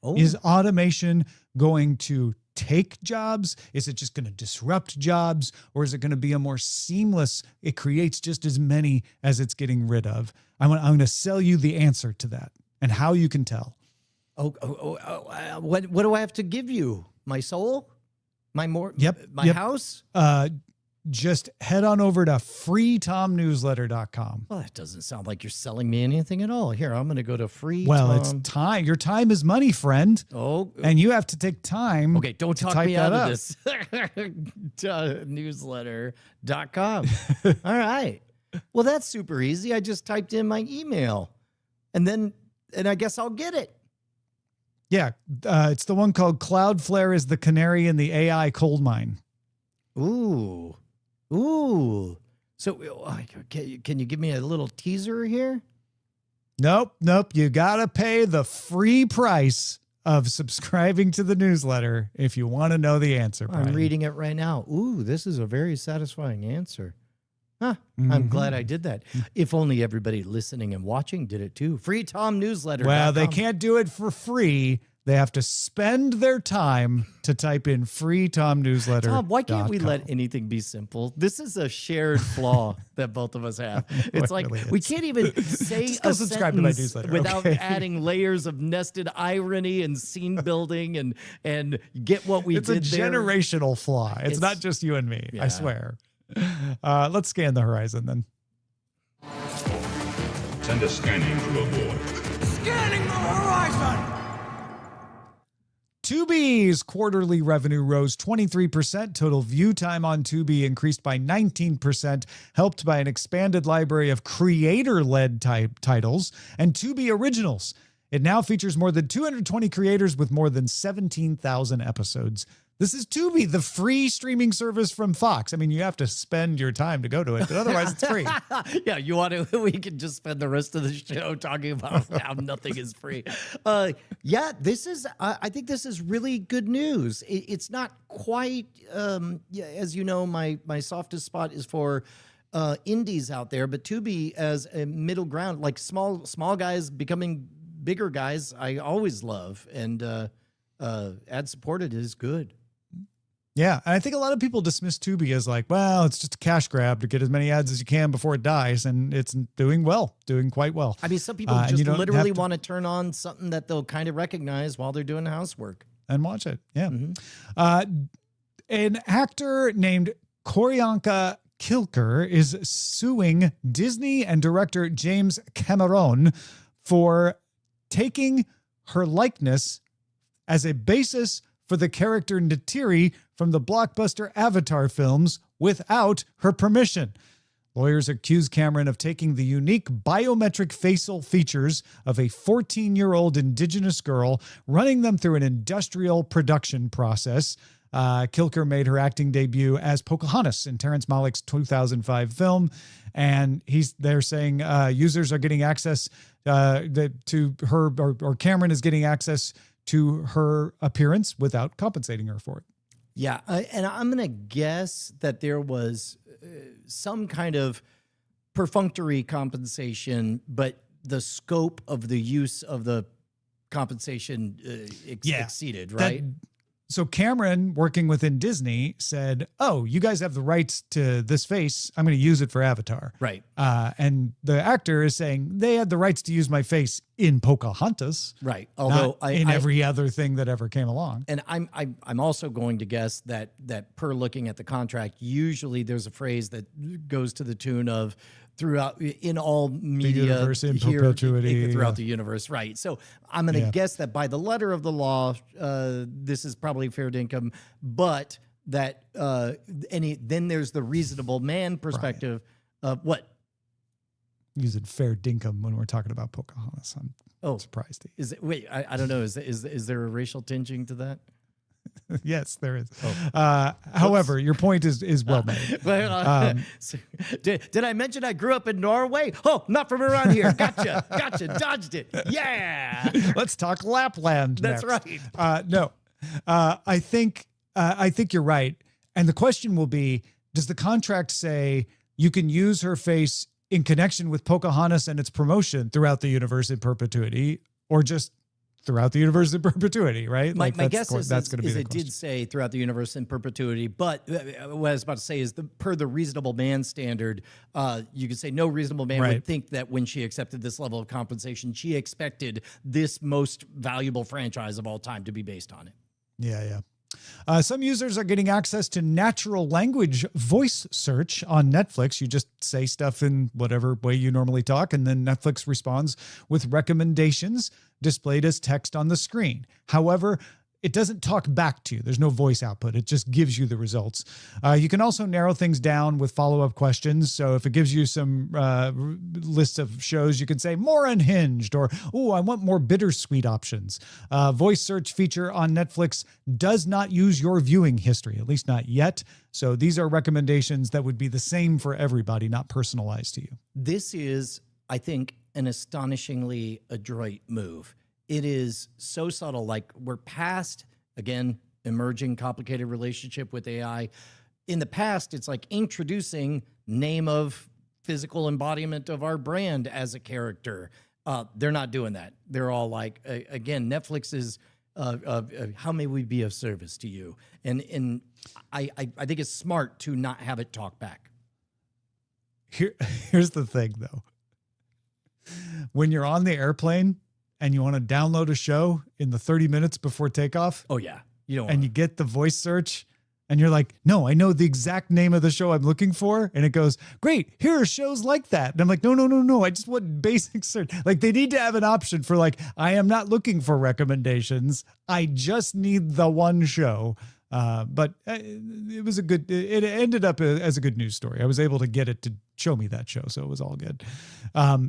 Oh. Is automation going to take jobs? Is it just going to disrupt jobs? Or is it going to be a more seamless, it creates just as many as it's getting rid of? I'm going to sell you the answer to that and how you can tell. What do I have to give you? My soul? My house? Just head on over to freetomnewsletter.com. Well, that doesn't sound like you're selling me anything at all. Here, I'm going to go to free. Well, it's time. Your time is money, friend. Oh, and you have to take time. Okay, don't talk me out of this. Newsletter.com. All right. Well, that's super easy. I just typed in my email, and then and I guess I'll get it. Yeah, it's the one called Cloudflare is the canary in the AI coal mine. Ooh. So can you give me a little teaser here? Nope. You got to pay the free price of subscribing to the newsletter if you want to know the answer. I'm Brian. reading it right now. Ooh, this is a very satisfying answer. Huh. I'm glad I did that. If only everybody listening and watching did it too. Free Tom newsletter. Well, they can't do it for free. They have to spend their time to type in free Tom newsletter. Tom, why can't we let anything be simple? This is a shared flaw that both of us have. It's like really we can't even say Just go a subscribe to my sentence newsletter, without okay? adding layers of nested irony and scene building and get what we It's a did there. generational flaw. It's not just you and me. Yeah. I swear. Let's scan the horizon then. Send a scanning crew aboard. Scanning the horizon! Tubi's quarterly revenue rose 23%. Total view time on Tubi increased by 19%, helped by an expanded library of creator-led type titles and Tubi originals. It now features more than 220 creators with more than 17,000 episodes. This is Tubi, the free streaming service from Fox. I mean, you have to spend your time to go to it, but otherwise it's free. Yeah, you want to? We can just spend the rest of the show talking about how nothing is free. Yeah, this is. I think this is really good news. It's not quite. Yeah, as you know, my softest spot is for indies out there, but Tubi as a middle ground, like small guys becoming bigger guys, I always love, and ad supported is good. Yeah, and I think a lot of people dismiss Tubi as like, well, it's just a cash grab to get as many ads as you can before it dies, and it's doing quite well. I mean, some people just literally want to turn on something that they'll kind of recognize while they're doing housework. And watch it, yeah. An actor named Cordkillers is suing Disney and director James Cameron for taking her likeness as a basis for the character Neytiri from the blockbuster Avatar films without her permission. Lawyers accuse Cameron of taking the unique biometric facial features of a 14-year-old indigenous girl, running them through an industrial production process. Kilker made her acting debut as Pocahontas in Terrence Malick's 2005 film, and they're saying users are getting access to her, or Cameron is getting access to her appearance without compensating her for it. Yeah, and I'm going to guess that there was some kind of perfunctory compensation, but the scope of the use of the compensation exceeded, right? So Cameron, working within Disney, said, oh, you guys have the rights to this face. I'm going to use it for Avatar. Right. And the actor is saying they had the rights to use my face in Pocahontas. Right. Although in every other thing that ever came along. And I'm also going to guess that per looking at the contract, usually there's a phrase that goes to the tune of throughout in all media, the universe in here, perpetuity, throughout the universe, right? So I'm going to guess that by the letter of the law, this is probably fair dinkum, but that then there's the reasonable man perspective of what using fair dinkum when we're talking about Pocahontas. I'm surprised. Is it? Wait, I don't know. Is there a racial tinging to that? Yes, there is. However, your point is well made. Did I mention I grew up in Norway? Oh, not from around here. Gotcha, dodged it. Yeah. Let's talk Lapland. That's next. right. No, I think you're right. And the question will be: does the contract say you can use her face in connection with Pocahontas and its promotion throughout the universe in perpetuity, or just throughout the universe in perpetuity, right? My guess is that's going to be the it question. did say throughout the universe in perpetuity, but what I was about to say is per the reasonable man standard, you could say no reasonable man would think that when she accepted this level of compensation, she expected this most valuable franchise of all time to be based on it. Yeah. Some users are getting access to natural language voice search on Netflix. You just say stuff in whatever way you normally talk, and then Netflix responds with recommendations displayed as text on the screen. However, it doesn't talk back to you. There's no voice output. It just gives you the results. You can also narrow things down with follow-up questions. So if it gives you some list of shows, you can say more unhinged or, oh, I want more bittersweet options. Voice search feature on Netflix does not use your viewing history, at least not yet. So these are recommendations that would be the same for everybody, not personalized to you. This is, I think, an astonishingly adroit move. It is so subtle. Like, we're past, again, emerging complicated relationship with AI. In the past, it's like introducing name of physical embodiment of our brand as a character. They're not doing that. They're all like, again, Netflix is, how may we be of service to you? And I think it's smart to not have it talk back. Here's the thing, though. When you're on the airplane and you want to download a show in the 30 minutes before takeoff. Oh, yeah. You don't and you get the voice search and you're like, no, I know the exact name of the show I'm looking for. And it goes, great, here are shows like that. And I'm like, no. I just want basic search. Like, they need to have an option for like, I am not looking for recommendations. I just need the one show. But it was it ended up as a good news story. I was able to get it to show me that show, so it was all good.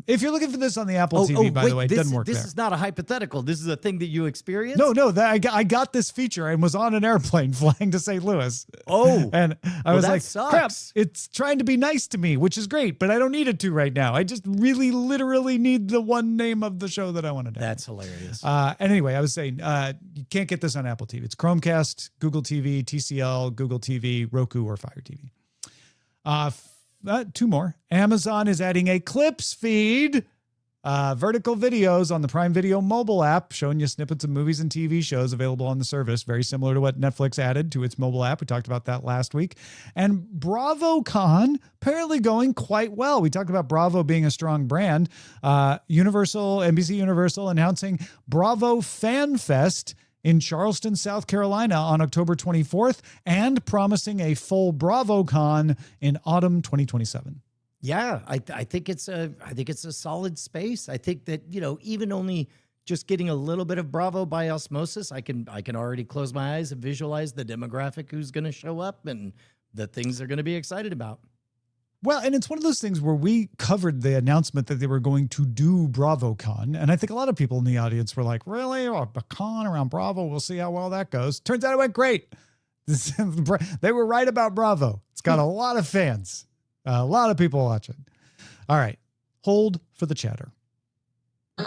If you're looking for this on the Apple TV, by the way, it doesn't work there. This is not a hypothetical. This is a thing that you experienced? No, I got this feature and was on an airplane flying to St. Louis. Oh. And I was like, sucks. crap, it's trying to be nice to me, which is great, but I don't need it to right now. I just really literally need the one name of the show that I wanted to have. That's hilarious. And anyway, I was saying, you can't get this on Apple TV. It's Chromecast, Google TV, TCL, Google TV, Roku, or Fire TV. Two more. Amazon is adding a Clips feed, vertical videos on the Prime Video mobile app, showing you snippets of movies and TV shows available on the service, very similar to what Netflix added to its mobile app. We talked about that last week. And BravoCon apparently going quite well. We talked about Bravo being a strong brand. NBC Universal announcing Bravo Fan Fest in Charleston, South Carolina on October 24th, and promising a full BravoCon in autumn 2027. Yeah, I think it's a solid space. I think that, even only just getting a little bit of Bravo by osmosis, I can already close my eyes and visualize the demographic who's going to show up and the things they're going to be excited about. Well, and it's one of those things where we covered the announcement that they were going to do BravoCon. And I think a lot of people in the audience were like, really? Oh, a con around Bravo? We'll see how well that goes. Turns out it went great. They were right about Bravo. It's got a lot of fans, a lot of people watching. All right. Hold for the chatter. You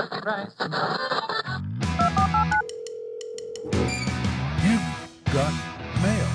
got mail.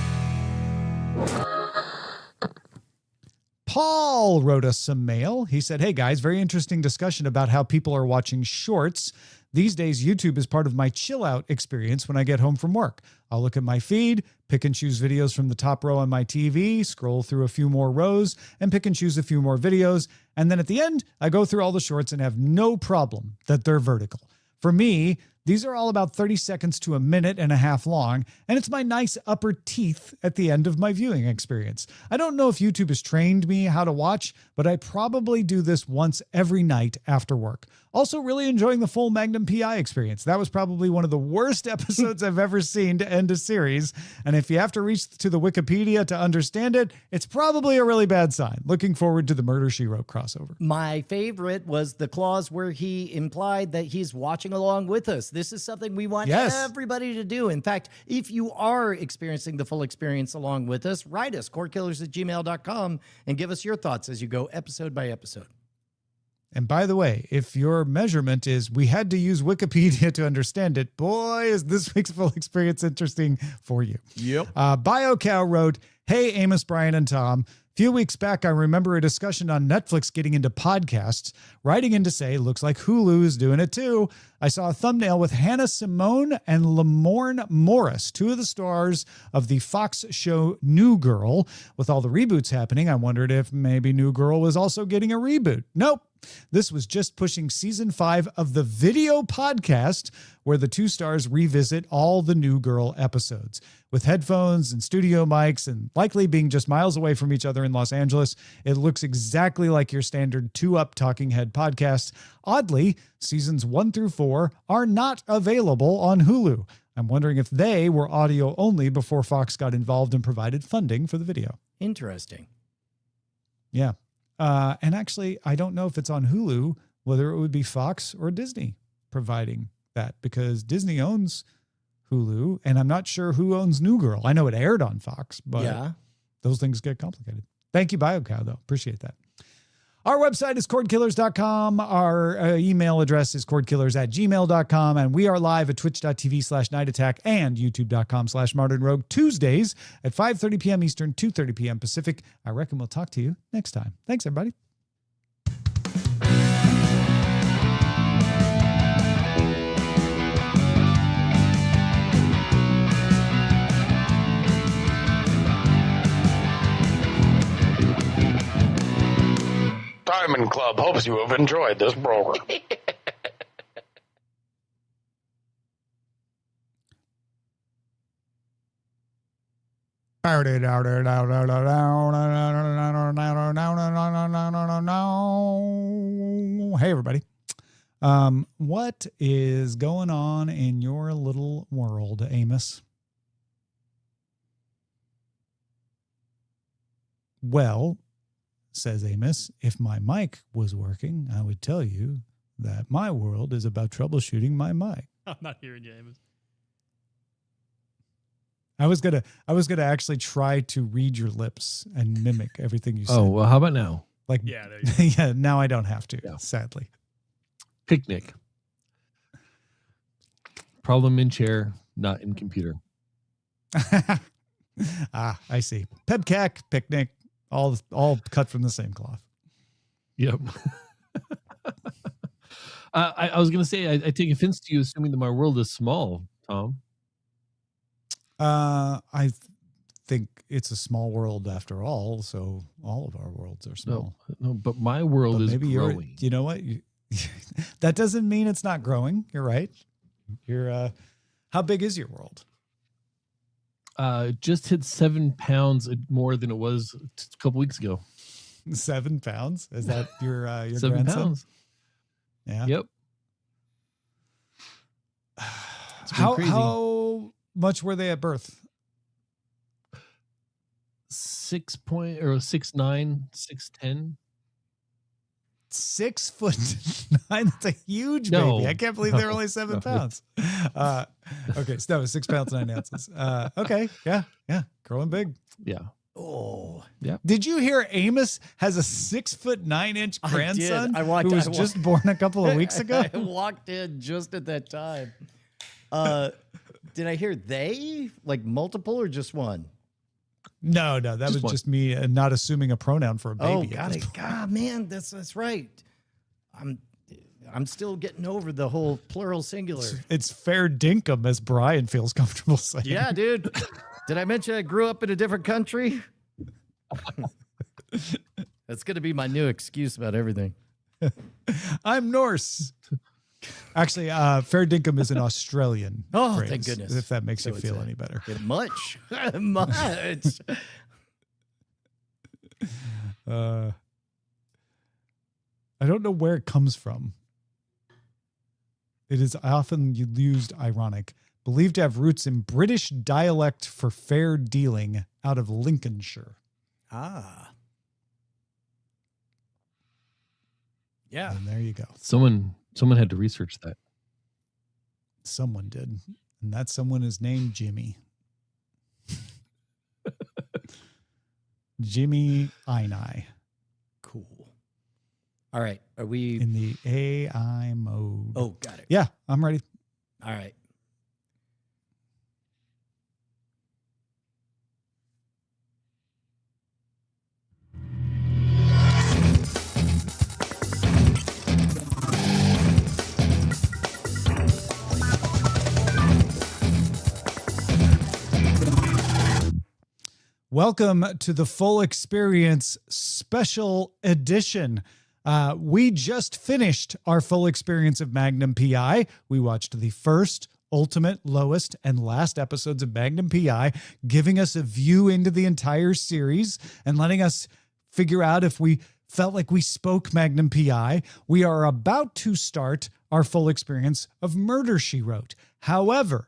Paul wrote us some mail. He said, hey guys, very interesting discussion about how people are watching shorts. These days, YouTube is part of my chill out experience when I get home from work. I'll look at my feed, pick and choose videos from the top row on my TV, scroll through a few more rows, and pick and choose a few more videos. And then at the end, I go through all the shorts and have no problem that they're vertical. For me, these are all about 30 seconds to a minute and a half long, and it's my nice upper teeth at the end of my viewing experience. I don't know if YouTube has trained me how to watch, but I probably do this once every night after work. Also, really enjoying the full Magnum PI experience. That was probably one of the worst episodes I've ever seen to end a series, and if you have to reach to the Wikipedia to understand it, it's probably a really bad sign. Looking forward to the Murder, She Wrote crossover. My favorite was the clause where he implied that he's watching along with us. This is something we want everybody to do. In fact, if you are experiencing the full experience along with us, write us, cordkillers@gmail.com, and give us your thoughts as you go episode by episode. And by the way, if your measurement is we had to use Wikipedia to understand it, boy, is this week's full experience interesting for you. Yep. BioCow wrote, hey, Amos, Brian, and Tom. A few weeks back, I remember a discussion on Netflix getting into podcasts, writing in to say, looks like Hulu is doing it too. I saw a thumbnail with Hannah Simone and Lamorne Morris, two of the stars of the Fox show New Girl. With all the reboots happening, I wondered if maybe New Girl was also getting a reboot. Nope. This was just pushing season 5 of the video podcast where the two stars revisit all the New Girl episodes with headphones and studio mics and likely being just miles away from each other together in Los Angeles. It looks exactly like your standard 2-up Talking Head podcast. Oddly, seasons 1 through 4 are not available on Hulu. I'm wondering if they were audio only before Fox got involved and provided funding for the video. Interesting. Yeah. And actually, I don't know if it's on Hulu, whether it would be Fox or Disney providing that, because Disney owns Hulu, and I'm not sure who owns New Girl. I know it aired on Fox, but those things get complicated. Thank you, BioCow, though. Appreciate that. Our website is cordkillers.com. Our email address is cordkillers@gmail.com. And we are live at twitch.tv/nightattack and youtube.com/modernrogue Tuesdays at 5:30 p.m. Eastern, 2:30 p.m. Pacific. I reckon we'll talk to you next time. Thanks, everybody. Diamond Club hopes you have enjoyed this program. Hey, everybody. What is going on in your little world, Amos? Well, says Amos, if my mic was working, I would tell you that my world is about troubleshooting my mic. I'm not hearing you, Amos. I was gonna actually try to read your lips and mimic everything you said. Oh, well, how about now? Like, Yeah, there you go. yeah, now I don't have to, Yeah. sadly. Picnic. Problem in chair, not in computer. I see. Pebcac, picnic, all cut from the same cloth. Yep. I was going to say, I take offense to you assuming that my world is small, Tom. I think it's a small world after all, so all of our worlds are small. No, but my world But is maybe growing. you know what? That doesn't mean it's not growing. You're right. How big is your world? Just hit 7 pounds more than it was a couple weeks ago. 7 pounds? Is that your 7 grandson? pounds. Yeah. Yep. It's been crazy. How much were they at birth? 6'9", 6'10". 6'9". That's a huge No. baby. I can't believe they're only 7 pounds. Okay, so that was 6 pounds 9 ounces. Okay, yeah, growing big. Yeah. Oh, Did you hear Amos has a 6'9" I did. grandson I walked- who was I just born a couple of weeks ago? I walked in just at that time. Did I hear they like multiple or just one? No, that Just was one. just me not assuming a pronoun for a baby. Oh, at got this it. point. God, man, that's right. I'm still getting over the whole plural singular. It's fair dinkum, as Brian feels comfortable saying. Yeah, dude. Did I mention I grew up in a different country? That's going to be my new excuse about everything. I'm Norse. Actually, fair dinkum is an Australian Oh, phrase, thank goodness. if that makes So you it's feel any better. Much. Much. I don't know where it comes from. It is often used ironic, believed to have roots in British dialect for fair dealing out of Lincolnshire. Ah. Yeah. And there you go. Someone had to research that. Someone did. And that someone is named Jimmy. Jimmy Einai Cool. All right. Are we? in the AI mode. Oh, got it. Yeah, I'm ready. All right. Welcome to the Full Experience Special Edition. We just finished our full experience of Magnum PI. We watched the first, ultimate, lowest, and last episodes of Magnum PI, giving us a view into the entire series and letting us figure out if we felt like we spoke Magnum PI. We are about to start our full experience of Murder, She Wrote. However,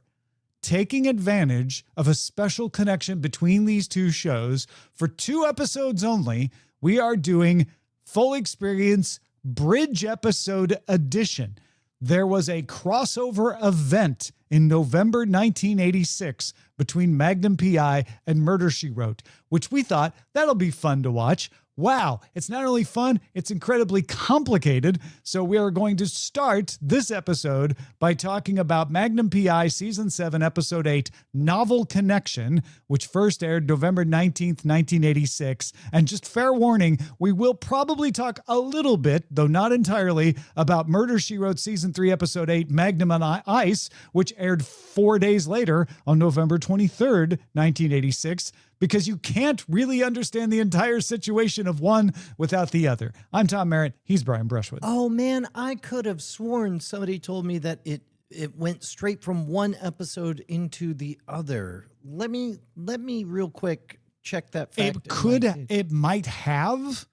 taking advantage of a special connection between these two shows, for 2 episodes only, we are doing full experience Bridge Episode Edition. There was a crossover event in November 1986 between Magnum PI and Murder, She Wrote, which we thought that'll be fun to watch. Wow, it's not only fun, it's incredibly complicated. So we are going to start this episode by talking about Magnum PI Season 7, Episode 8, Novel Connection, which first aired November 19th, 1986. And just fair warning, we will probably talk a little bit, though not entirely, about Murder, She Wrote Season 3, Episode 8, Magnum on Ice, which aired 4 days later on November 23rd, 1986. Because you can't really understand the entire situation of one without the other. I'm Tom Merritt. He's Brian Brushwood. Oh man, I could have sworn somebody told me that it went straight from one episode into the other. Let me real quick check that fact. It might have,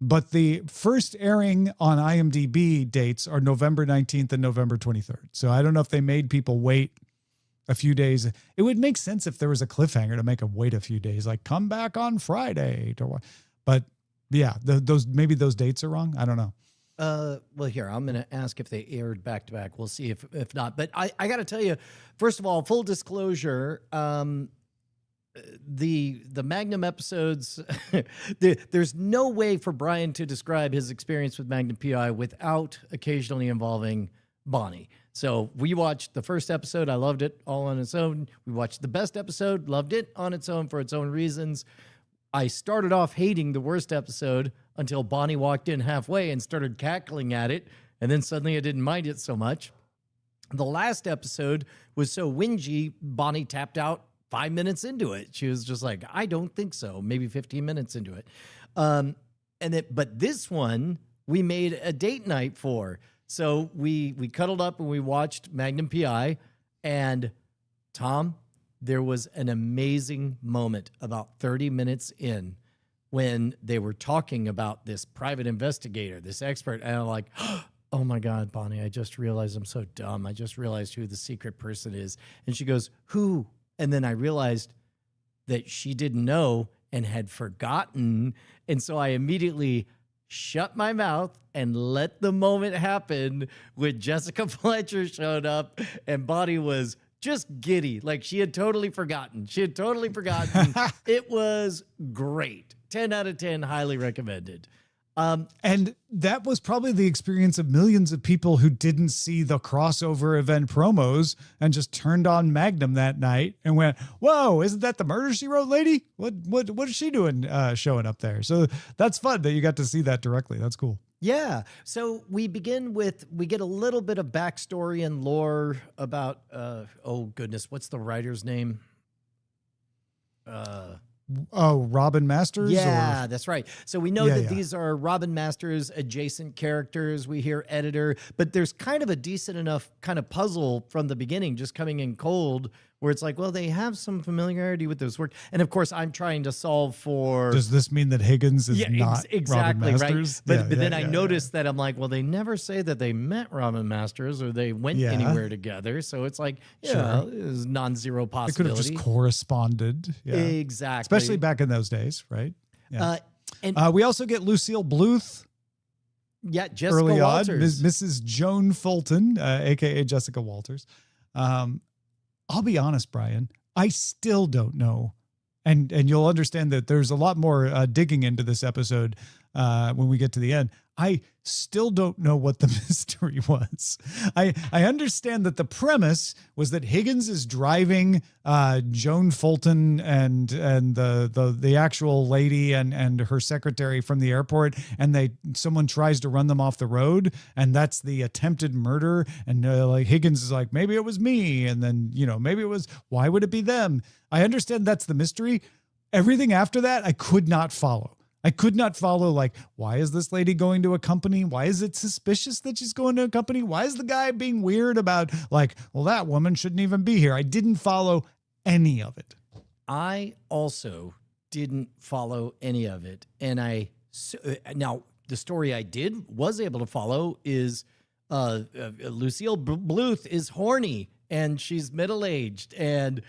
but the first airing on IMDb dates are November 19th and November 23rd. So I don't know if they made people wait a few days. It would make sense if there was a cliffhanger to make them wait a few days, like come back on Friday. But yeah, those dates are wrong. I don't know. Well, here, I'm going to ask if they aired back to back. We'll see if not. But I got to tell you, first of all, full disclosure, the Magnum episodes, there's no way for Brian to describe his experience with Magnum PI without occasionally involving Bonnie. So we watched the first episode. I loved it all on its own. We watched the best episode, loved it on its own for its own reasons. I started off hating the worst episode until Bonnie walked in halfway and started cackling at it. And then suddenly I didn't mind it so much. The last episode was so whingy, Bonnie tapped out 5 minutes into it. She was just like, I don't think so. Maybe 15 minutes into it. But this one, we made a date night for. So we cuddled up and we watched Magnum PI, and Tom, there was an amazing moment about 30 minutes in when they were talking about this private investigator, this expert, and I'm like, oh my God, Bonnie, I just realized I'm so dumb. I just realized who the secret person is. And she goes, who? And then I realized that she didn't know and had forgotten. And so I immediately shut my mouth and let the moment happen when Jessica Fletcher showed up and Bonnie was just giddy. Like she had totally forgotten. It was great. 10 out of 10, highly recommended. And that was probably the experience of millions of people who didn't see the crossover event promos and just turned on Magnum that night and went, whoa, isn't that the Murder, She Wrote lady? What is she doing showing up there? So that's fun that you got to see that directly. That's cool. Yeah. So we get a little bit of backstory and lore about, oh goodness, what's the writer's name? Robin Masters? Yeah, that's right. So we know that these these are Robin Masters adjacent characters. We hear editor, but there's kind of a decent enough kind of puzzle from the beginning, just coming in cold, where it's like, well, they have some familiarity with this work. And of course, I'm trying to solve for... Does this mean that Higgins is not exactly Robin Masters? Right. But then I noticed that I'm like, well, they never say that they met Robin Masters or they went anywhere together. So it's like, it's non-zero possibility. It could have just corresponded. Yeah. Exactly. Especially back in those days, right? Yeah. And we also get Lucille Bluth. Yeah, Jessica early Walters. on, Mrs. Joan Fulton, a.k.a. Jessica Walters. I'll be honest, Brian, I still don't know. And you'll understand that there's a lot more digging into this episode when we get to the end. I still don't know what the mystery was. I understand that the premise was that Higgins is driving Joan Fulton and the actual lady and her secretary from the airport, and someone tries to run them off the road, and that's the attempted murder. And like Higgins is like, maybe it was me, and then maybe it was, why would it be them? I understand that's the mystery. Everything after that, I could not follow. I could not follow, like, why is this lady going to a company? Why is it suspicious that she's going to a company? Why is the guy being weird about, like, well, that woman shouldn't even be here? I didn't follow any of it. I also didn't follow any of it. And now the story I was able to follow is Lucille Bluth is horny and she's middle-aged. And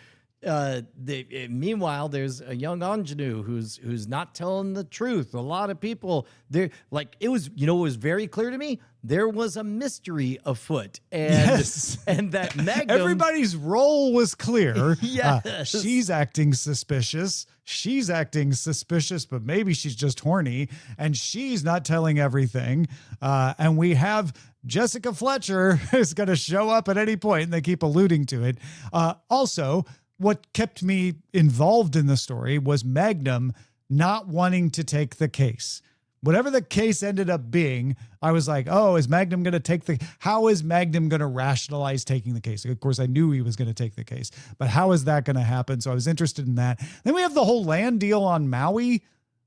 meanwhile, there's a young ingenue who's not telling the truth. A lot of people there, like, it was, it was very clear to me there was a mystery afoot, and that Magnum, everybody's role was clear. Yes. She's acting suspicious. She's acting suspicious, but maybe she's just horny, and she's not telling everything. And we have Jessica Fletcher is going to show up at any point, and they keep alluding to it. Also, what kept me involved in the story was Magnum not wanting to take the case. Whatever the case ended up being, I was like, oh, is Magnum going to how is Magnum going to rationalize taking the case? Of course, I knew he was going to take the case, but how is that going to happen? So I was interested in that. Then we have the whole land deal on Maui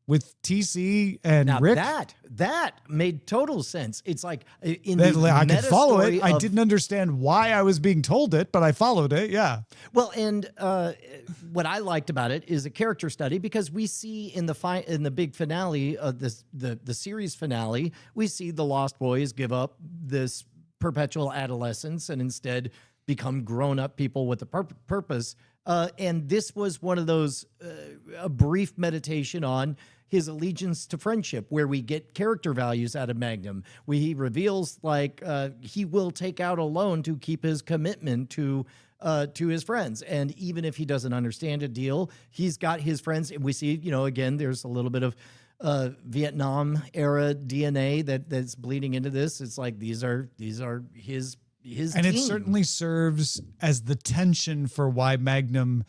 with TC and now Rick. That made total sense. It's like I could follow it. I didn't understand why I was being told it, but I followed it. Yeah. Well, and what I liked about it is a character study, because we see in the big finale of the series finale, we see the Lost Boys give up this perpetual adolescence and instead become grown-up people with a purpose. And this was one of those, a brief meditation on his allegiance to friendship, where we get character values out of Magnum. He reveals, like, he will take out a loan to keep his commitment to his friends. And even if he doesn't understand a deal, he's got his friends. And we see, again, there's a little bit of Vietnam era DNA that's bleeding into this. It's like, these are his and team. It certainly serves as the tension for why Magnum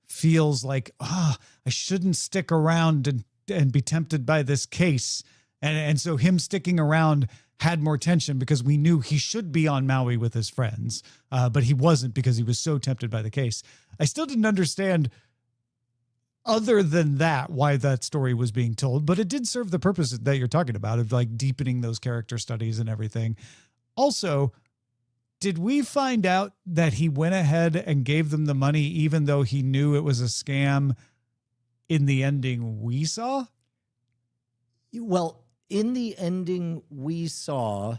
feels like, I shouldn't stick around and be tempted by this case. And so him sticking around had more tension, because we knew he should be on Maui with his friends, but he wasn't because he was so tempted by the case. I still didn't understand, other than that, why that story was being told, but it did serve the purpose that you're talking about, of like deepening those character studies and everything. Also, did we find out that he went ahead and gave them the money even though he knew it was a scam in the ending we saw? Well, in the ending we saw,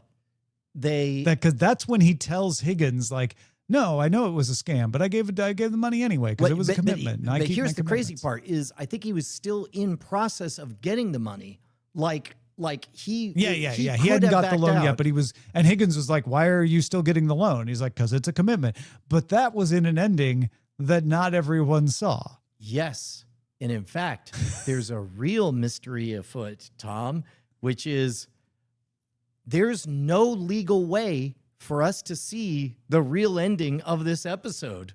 because that's when he tells Higgins, like, no, I know it was a scam, but I gave the money anyway because it was a commitment. But here's the crazy part is, I think he was still in process of getting the money. He hadn't got the loan yet, but he was, and Higgins was like, why are you still getting the loan? He's like, because it's a commitment. But that was in an ending that not everyone saw. Yes. And in fact, there's a real mystery afoot, Tom, which is there's no legal way for us to see the real ending of this episode.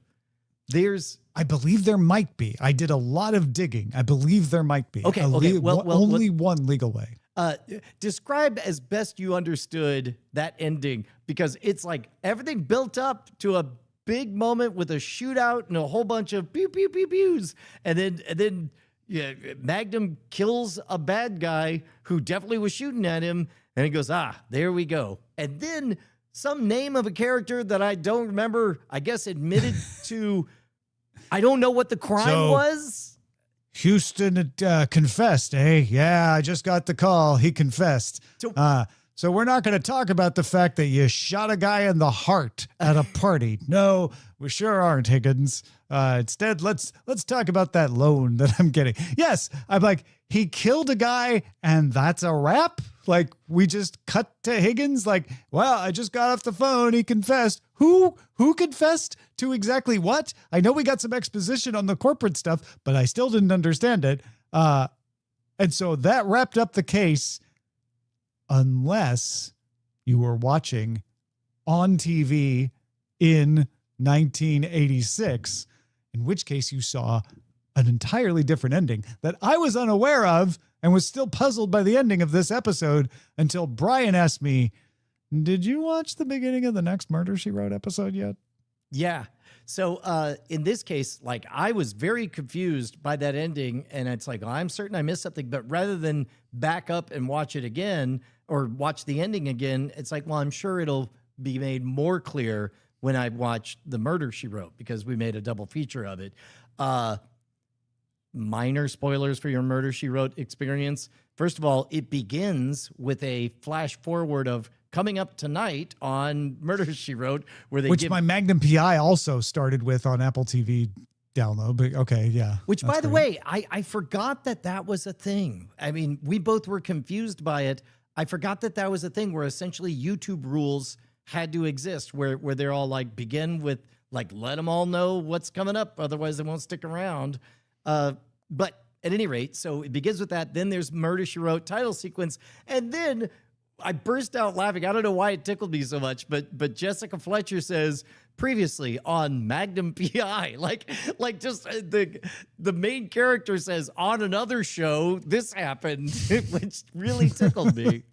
I believe there might be. I did a lot of digging. I believe there might be. Okay. Only one legal way. Describe as best you understood that ending, because it's like everything built up to a big moment with a shootout and a whole bunch of pew pew pew pews, and then Magnum kills a bad guy who definitely was shooting at him, and he goes, there we go. And then some name of a character that I don't remember, I guess, admitted to, I don't know what the crime was. Houston confessed, eh? Yeah, I just got the call. He confessed. So we're not going to talk about the fact that you shot a guy in the heart at a party. No, we sure aren't, Higgins. Instead, let's talk about that loan that I'm getting. Yes, I'm like, he killed a guy and that's a wrap? Like, we just cut to Higgins? Like, well, I just got off the phone. He confessed. Who confessed to exactly what? I know we got some exposition on the corporate stuff, but I still didn't understand it. And so that wrapped up the case, unless you were watching on TV in 1986, in which case you saw an entirely different ending that I was unaware of and was still puzzled by the ending of this episode until Brian asked me, did you watch the beginning of the next Murder, She Wrote episode yet? Yeah. So in this case, like I was very confused by that ending, and it's like, well, I'm certain I missed something. But rather than back up and watch it again or watch the ending again, it's like, well, I'm sure it'll be made more clear when I watch The Murder, She Wrote, because we made a double feature of it. Minor spoilers for your Murder, She Wrote experience. First of all, it begins with a flash forward of coming up tonight on Murder, She Wrote, where they Which my Magnum PI also started with on Apple TV download. But okay, yeah. Which, by the way, I forgot that was a thing. I mean, we both were confused by it. I forgot that was a thing where essentially YouTube rules had to exist, where they're all like, begin with like, let them all know what's coming up, otherwise they won't stick around. But at any rate, so it begins with that. Then there's Murder, She Wrote title sequence, and then I burst out laughing. I don't know why it tickled me so much, but Jessica Fletcher says previously on Magnum PI, like just the main character says on another show this happened, which really tickled me.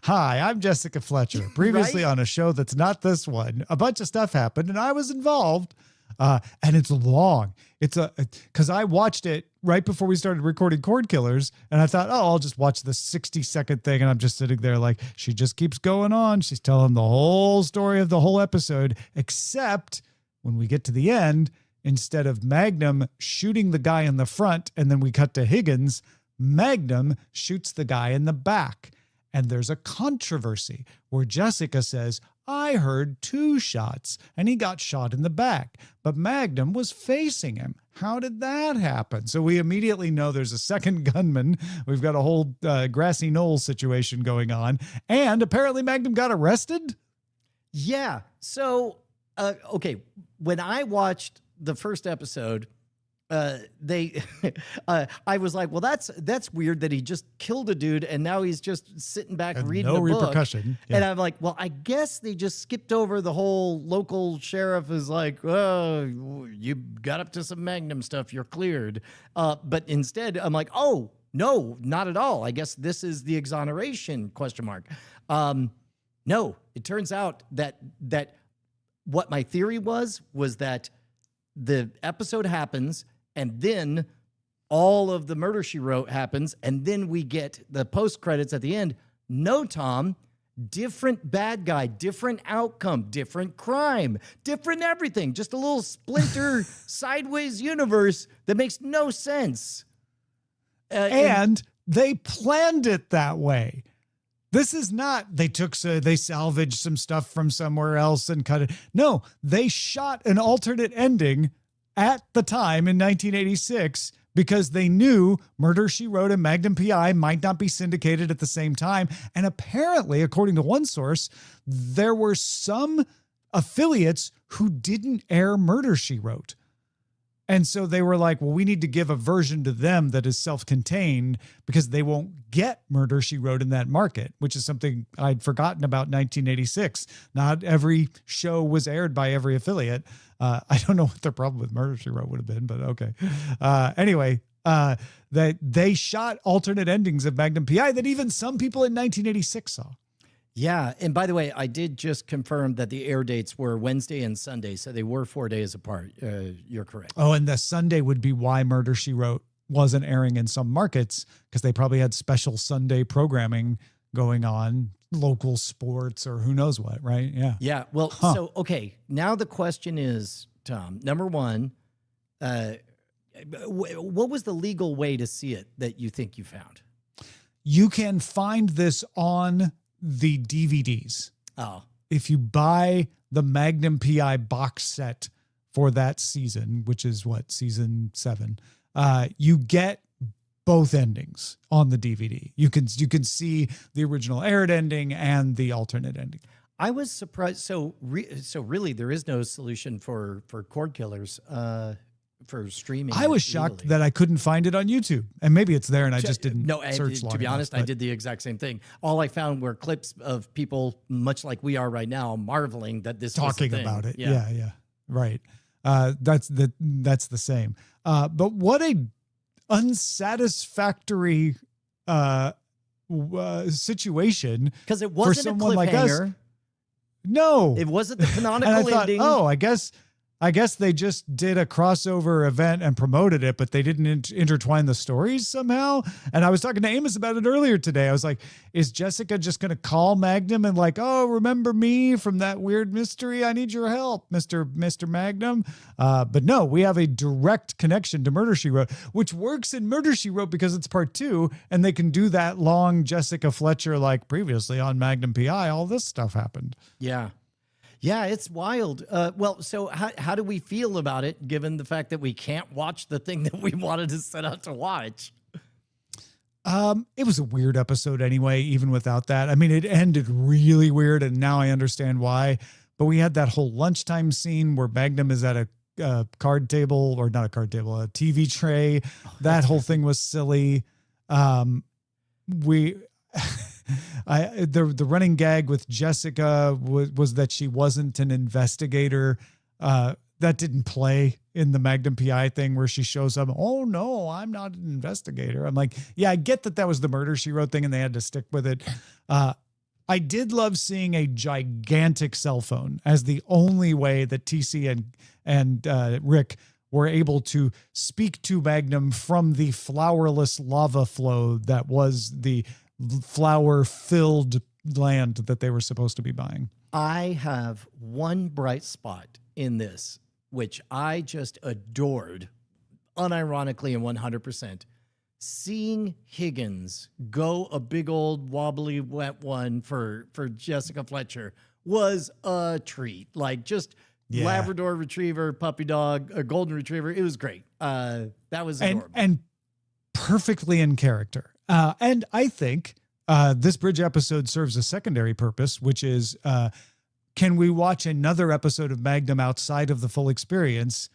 Hi, I'm Jessica Fletcher. Previously Right? on a show that's not this one, a bunch of stuff happened and I was involved. And it's long. Because I watched it right before we started recording Cordkillers, and I thought, oh, I'll just watch the 60-second thing, and I'm just sitting there like, she just keeps going on. She's telling the whole story of the whole episode, except when we get to the end, instead of Magnum shooting the guy in the front, and then we cut to Higgins, Magnum shoots the guy in the back. And there's a controversy where Jessica says, I heard 2 shots and he got shot in the back, but Magnum was facing him. How did that happen? So we immediately know there's a second gunman. We've got a whole grassy knoll situation going on. And apparently Magnum got arrested. Yeah. So, okay. When I watched the first episode, I was like, well, that's weird that he just killed a dude and now he's just sitting back And reading no a book. repercussion. Yeah. And I'm like, well, I guess they just skipped over the whole local sheriff is like, oh, you got up to some Magnum stuff, you're cleared. But instead, I'm like, oh, no, not at all. I guess this is the exoneration ? No, it turns out that what my theory was that the episode happens, and then all of the Murder, She Wrote happens, and then we get the post credits at the end. No, Tom, different bad guy, different outcome, different crime, different everything. Just a little splinter sideways universe that makes no sense. And they planned it that way. This is not, they salvaged some stuff from somewhere else and cut it. No, they shot an alternate ending at the time in 1986 because they knew Murder, She Wrote and Magnum PI might not be syndicated at the same time. And apparently, according to one source, there were some affiliates who didn't air Murder, She Wrote. And so they were like, well, we need to give a version to them that is self-contained because they won't get Murder, She Wrote in that market, which is something I'd forgotten about 1986. Not every show was aired by every affiliate. I don't know what their problem with Murder, She Wrote would have been, but okay. Anyway, they shot alternate endings of Magnum PI that even some people in 1986 saw. Yeah. And by the way, I did just confirm that the air dates were Wednesday and Sunday. So they were 4 days apart. You're correct. Oh, and the Sunday would be why Murder, She Wrote wasn't airing in some markets, because they probably had special Sunday programming going on, local sports or who knows what, right? Yeah. Yeah. Well, so, okay. Now the question is, Tom, number one, what was the legal way to see it that you think you found? You can find this on the DVDs. Oh, If you buy the Magnum PI box set for that season, which is what, season 7, you get both endings on the DVD. You can see the original aired ending and the alternate ending. I was surprised. So really, there is no solution for Cordkillers for streaming. I was shocked that I couldn't find it on YouTube, and maybe it's there and I just didn't search long to be enough, honest, I did the exact same thing. All I found were clips of people, much like we are right now, marveling that this talking was a thing. about it. Yeah. Right. That's the same. But what a unsatisfactory situation, because it for wasn't a someone like us. cliffhanger. No. It wasn't the And I canonical thought, ending. oh, I guess they just did a crossover event and promoted it, but they didn't intertwine the stories somehow. And I was talking to Amos about it earlier today. I was like, is Jessica just going to call Magnum and like, oh, remember me from that weird mystery? I need your help, Mr. Magnum. But no, we have a direct connection to Murder, She Wrote, which works in Murder, She Wrote because it's part 2 and they can do that long Jessica Fletcher, like previously on Magnum PI, all this stuff happened. Yeah. Yeah, it's wild. Well, so how do we feel about it, given the fact that we can't watch the thing that we wanted to set out to watch? It was a weird episode anyway, even without that. I mean, it ended really weird, and now I understand why. But we had that whole lunchtime scene where Magnum is at a card table, or not a card table, a TV tray. That whole thing was silly. The running gag with Jessica was that she wasn't an investigator. That didn't play in the Magnum PI thing where she shows up. Oh no, I'm not an investigator. I'm like, yeah, I get that was the Murder, She Wrote thing and they had to stick with it. I did love seeing a gigantic cell phone as the only way that TC and Rick were able to speak to Magnum from the flowerless lava flow that was the flower-filled land that they were supposed to be buying. I have one bright spot in this, which I just adored, unironically and 100%. Seeing Higgins go a big old wobbly wet one for Jessica Fletcher was a treat. Like just Labrador Retriever, puppy dog, a golden retriever. It was great. That was adorable. And perfectly in character. And I think this bridge episode serves a secondary purpose, which is can we watch another episode of Magnum outside of the full experience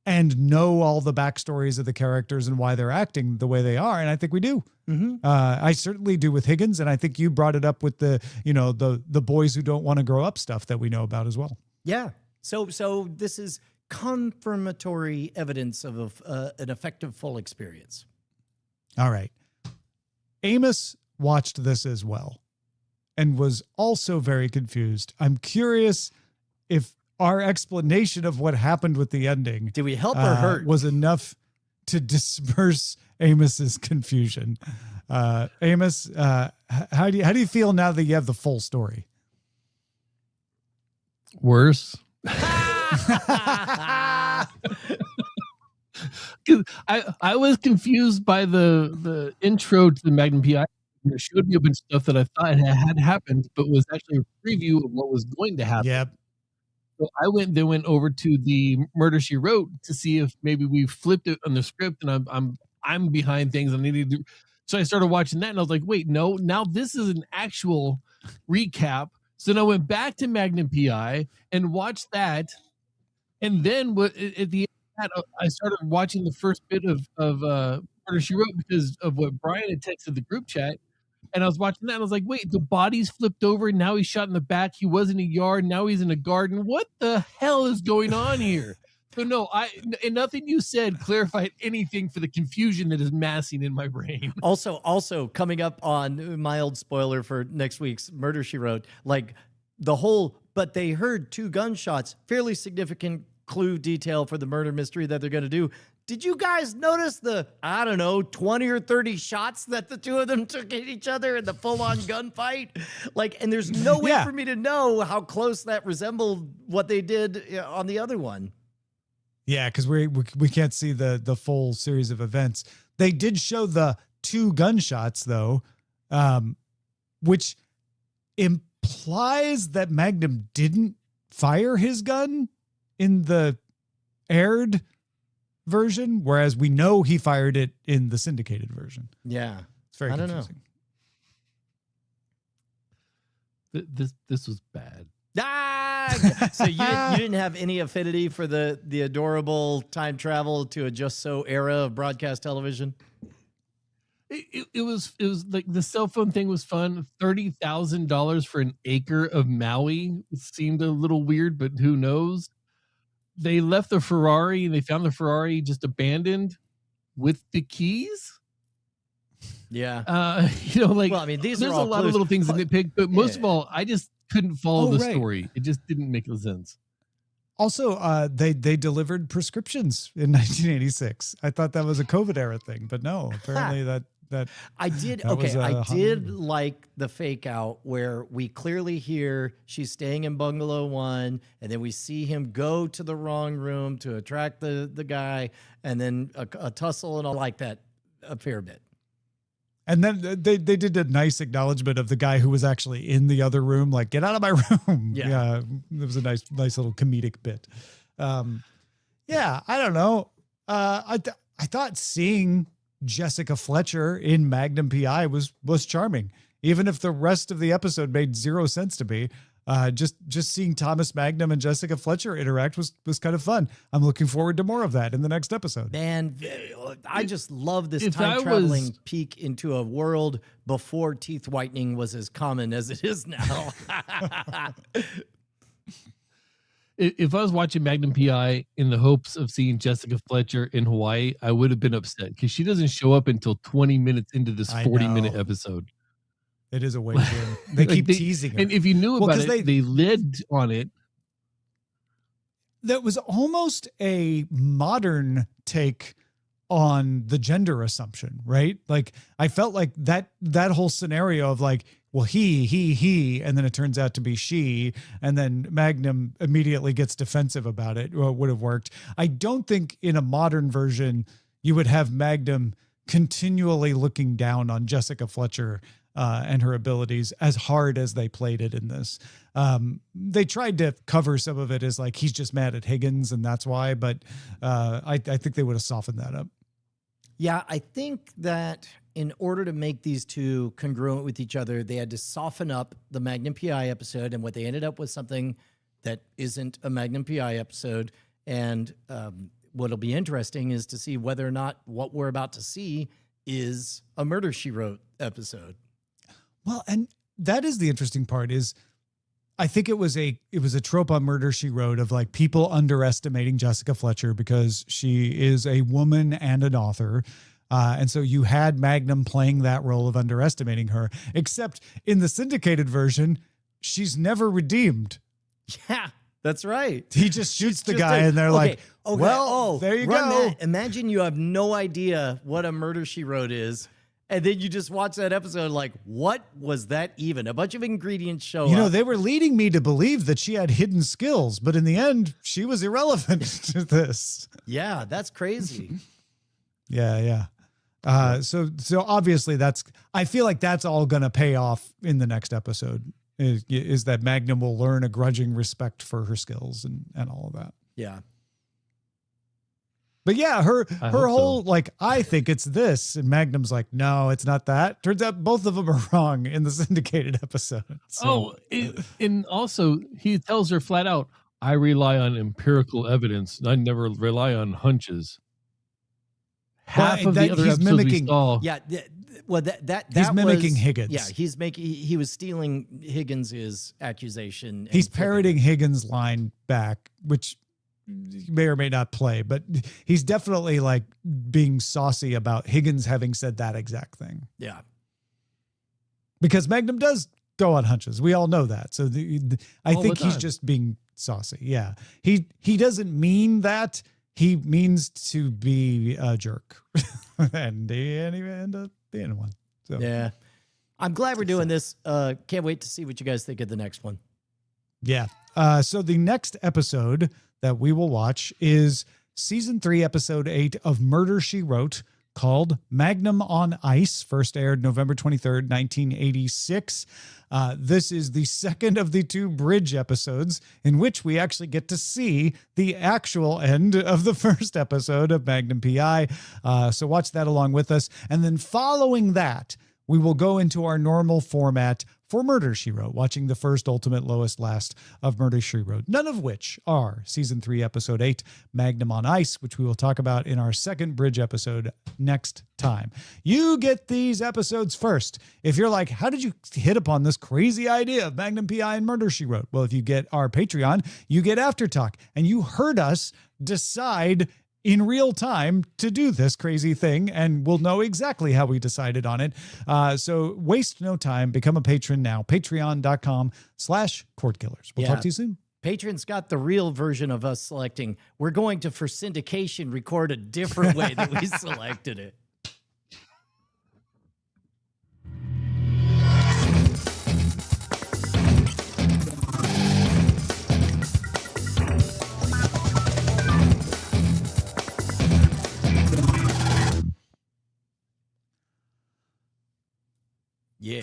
and know all the backstories of the characters and why they're acting the way they are? And I think we do. Mm-hmm. I certainly do with Higgins. And I think you brought it up with the boys who don't want to grow up stuff that we know about as well. Yeah. So this is confirmatory evidence of an effective full experience. All right. Amos watched this as well and was also very confused. I'm curious if our explanation of what happened with the ending, did we help or hurt, was enough to disperse Amos's confusion. Amos, how do you feel now that you have the full story? Worse. I was confused by the intro to the Magnum PI. It showed me a bunch of stuff that I thought had happened, but was actually a preview of what was going to happen. Yep. So I went over to the Murder, She Wrote to see if maybe we flipped it on the script, and I'm behind things. I needed to. So I started watching that, and I was like, wait, no, now this is an actual recap. So then I went back to Magnum PI and watched that, and then at the end of that, I started watching the first bit of Murder, She Wrote because of what Brian had texted the group chat. And I was watching that and I was like, wait, the body's flipped over. Now he's shot in the back. He was in a yard. Now he's in a garden. What the hell is going on here? So no, and nothing you said clarified anything for the confusion that is massing in my brain. Also coming up on mild spoiler for next week's Murder, She Wrote, like the whole, but they heard 2 gunshots, fairly significant clue detail for the murder mystery that they're going to do. Did you guys notice the, 20 or 30 shots that the 2 of them took at each other in the full-on gunfight? Like, and there's no way for me to know how close that resembled what they did on the other one. Yeah, because we can't see the full series of events. They did show the 2 gunshots, though, which implies that Magnum didn't fire his gun in the aired version, whereas we know he fired it in the syndicated version. Yeah. It's very confusing. This was bad. So you didn't have any affinity for the adorable time travel to a just so era of broadcast television? It was like the cell phone thing was fun. $30,000 for an acre of Maui seemed a little weird, but who knows? They left the Ferrari and they found the Ferrari just abandoned with the keys. Yeah. Like Well, I mean, these there's are a all lot of clues. little things to nitpick, but most of all, I just couldn't follow Oh, the right. story. It just didn't make sense. Also, they delivered prescriptions in 1986. I thought that was a COVID era thing, but no, apparently that I did. That was Okay, I a did Hollywood. like the fake out where we clearly hear she's staying in bungalow 1, and then we see him go to the wrong room to attract the guy, and then a tussle, and I like that a fair bit. And then they did a nice acknowledgement of the guy who was actually in the other room, like, get out of my room. Yeah. It was a nice little comedic bit. Yeah, I don't know. I thought seeing Jessica Fletcher in Magnum PI was charming, even if the rest of the episode made zero sense to me. Just seeing Thomas Magnum and Jessica Fletcher interact was kind of fun. I'm looking forward to more of that in the next episode. Man, I just love this If I time traveling was- peek into a world before teeth whitening was as common as it is now. If I was watching Magnum PI in the hopes of seeing Jessica Fletcher in Hawaii, I would have been upset because she doesn't show up until 20 minutes into this I 40-minute know. episode. It is a way in. They Like keep teasing her. And if you knew Well, about 'cause it, they led on it. That was almost a modern take on the gender assumption, right? Like I felt like that whole scenario of like, well, he, and then it turns out to be she, and then Magnum immediately gets defensive about it, would have worked. I don't think in a modern version you would have Magnum continually looking down on Jessica Fletcher and her abilities as hard as they played it in this. They tried to cover some of it as like he's just mad at Higgins and that's why, but I think they would have softened that up. Yeah, I think that in order to make these two congruent with each other, they had to soften up the Magnum PI episode, and what they ended up with something that isn't a Magnum PI episode. And what'll be interesting is to see whether or not what we're about to see is a Murder, She Wrote episode. Well, and that is the interesting part is I think it was a trope on Murder, She Wrote of like people underestimating Jessica Fletcher because she is a woman and an author. And so you had Magnum playing that role of underestimating her, except in the syndicated version, she's never redeemed. Yeah, that's right. He just shoots the Just guy and they're like, okay, well, there you run go. that. Imagine you have no idea what a Murder, She Wrote is. And then you just watch that episode like, what was that even? A bunch of ingredients show up. You know, they were leading me to believe that she had hidden skills, but in the end, she was irrelevant to this. Yeah, that's crazy. Yeah. So obviously I feel like that's all going to pay off in the next episode is that Magnum will learn a grudging respect for her skills and all of that. Yeah. But yeah, her hope whole, so. like, I think it's this. And Magnum's like, no, it's not that. Turns out both of them are wrong in the syndicated episode. So, And also he tells her flat out, I rely on empirical evidence. I never rely on hunches. Half of the other he's episodes we mimicking- saw. Yeah. Well, that He's mimicking was, Higgins. Yeah, he was stealing Higgins's accusation. and he's flipping parroting it. Higgins' line back, which may or may not play, but he's definitely like being saucy about Higgins having said that exact thing. Yeah. Because Magnum does go on hunches. We all know that. So I All think the he's time. just being saucy. Yeah. He doesn't mean that. He means to be a jerk. and he ended up being one. So Yeah. I'm glad we're doing this. Can't wait to see what you guys think of the next one. yeah. So the next episode that we will watch is season 3, episode 8 of Murder, She Wrote, called Magnum on Ice. First aired November 23rd, 1986. This is the second of the 2 bridge episodes in which we actually get to see the actual end of the first episode of Magnum PI. So watch that along with us. And then following that, we will go into our normal format for Murder, She Wrote, watching the first, ultimate, lowest, last of Murder, She Wrote, none of which are season 3, episode 8, Magnum on Ice, which we will talk about in our second bridge episode next time. You get these episodes first. If you're like, how did you hit upon this crazy idea of Magnum PI and Murder, She Wrote? Well, if you get our Patreon, you get After Talk, and you heard us decide in real time to do this crazy thing, and we'll know exactly how we decided on it. So waste no time. Become a patron now. Patreon.com/Cordkillers. We'll talk to you soon. Patrons got the real version of us selecting. We're going to, for syndication, record a different way that we selected it. Yeah.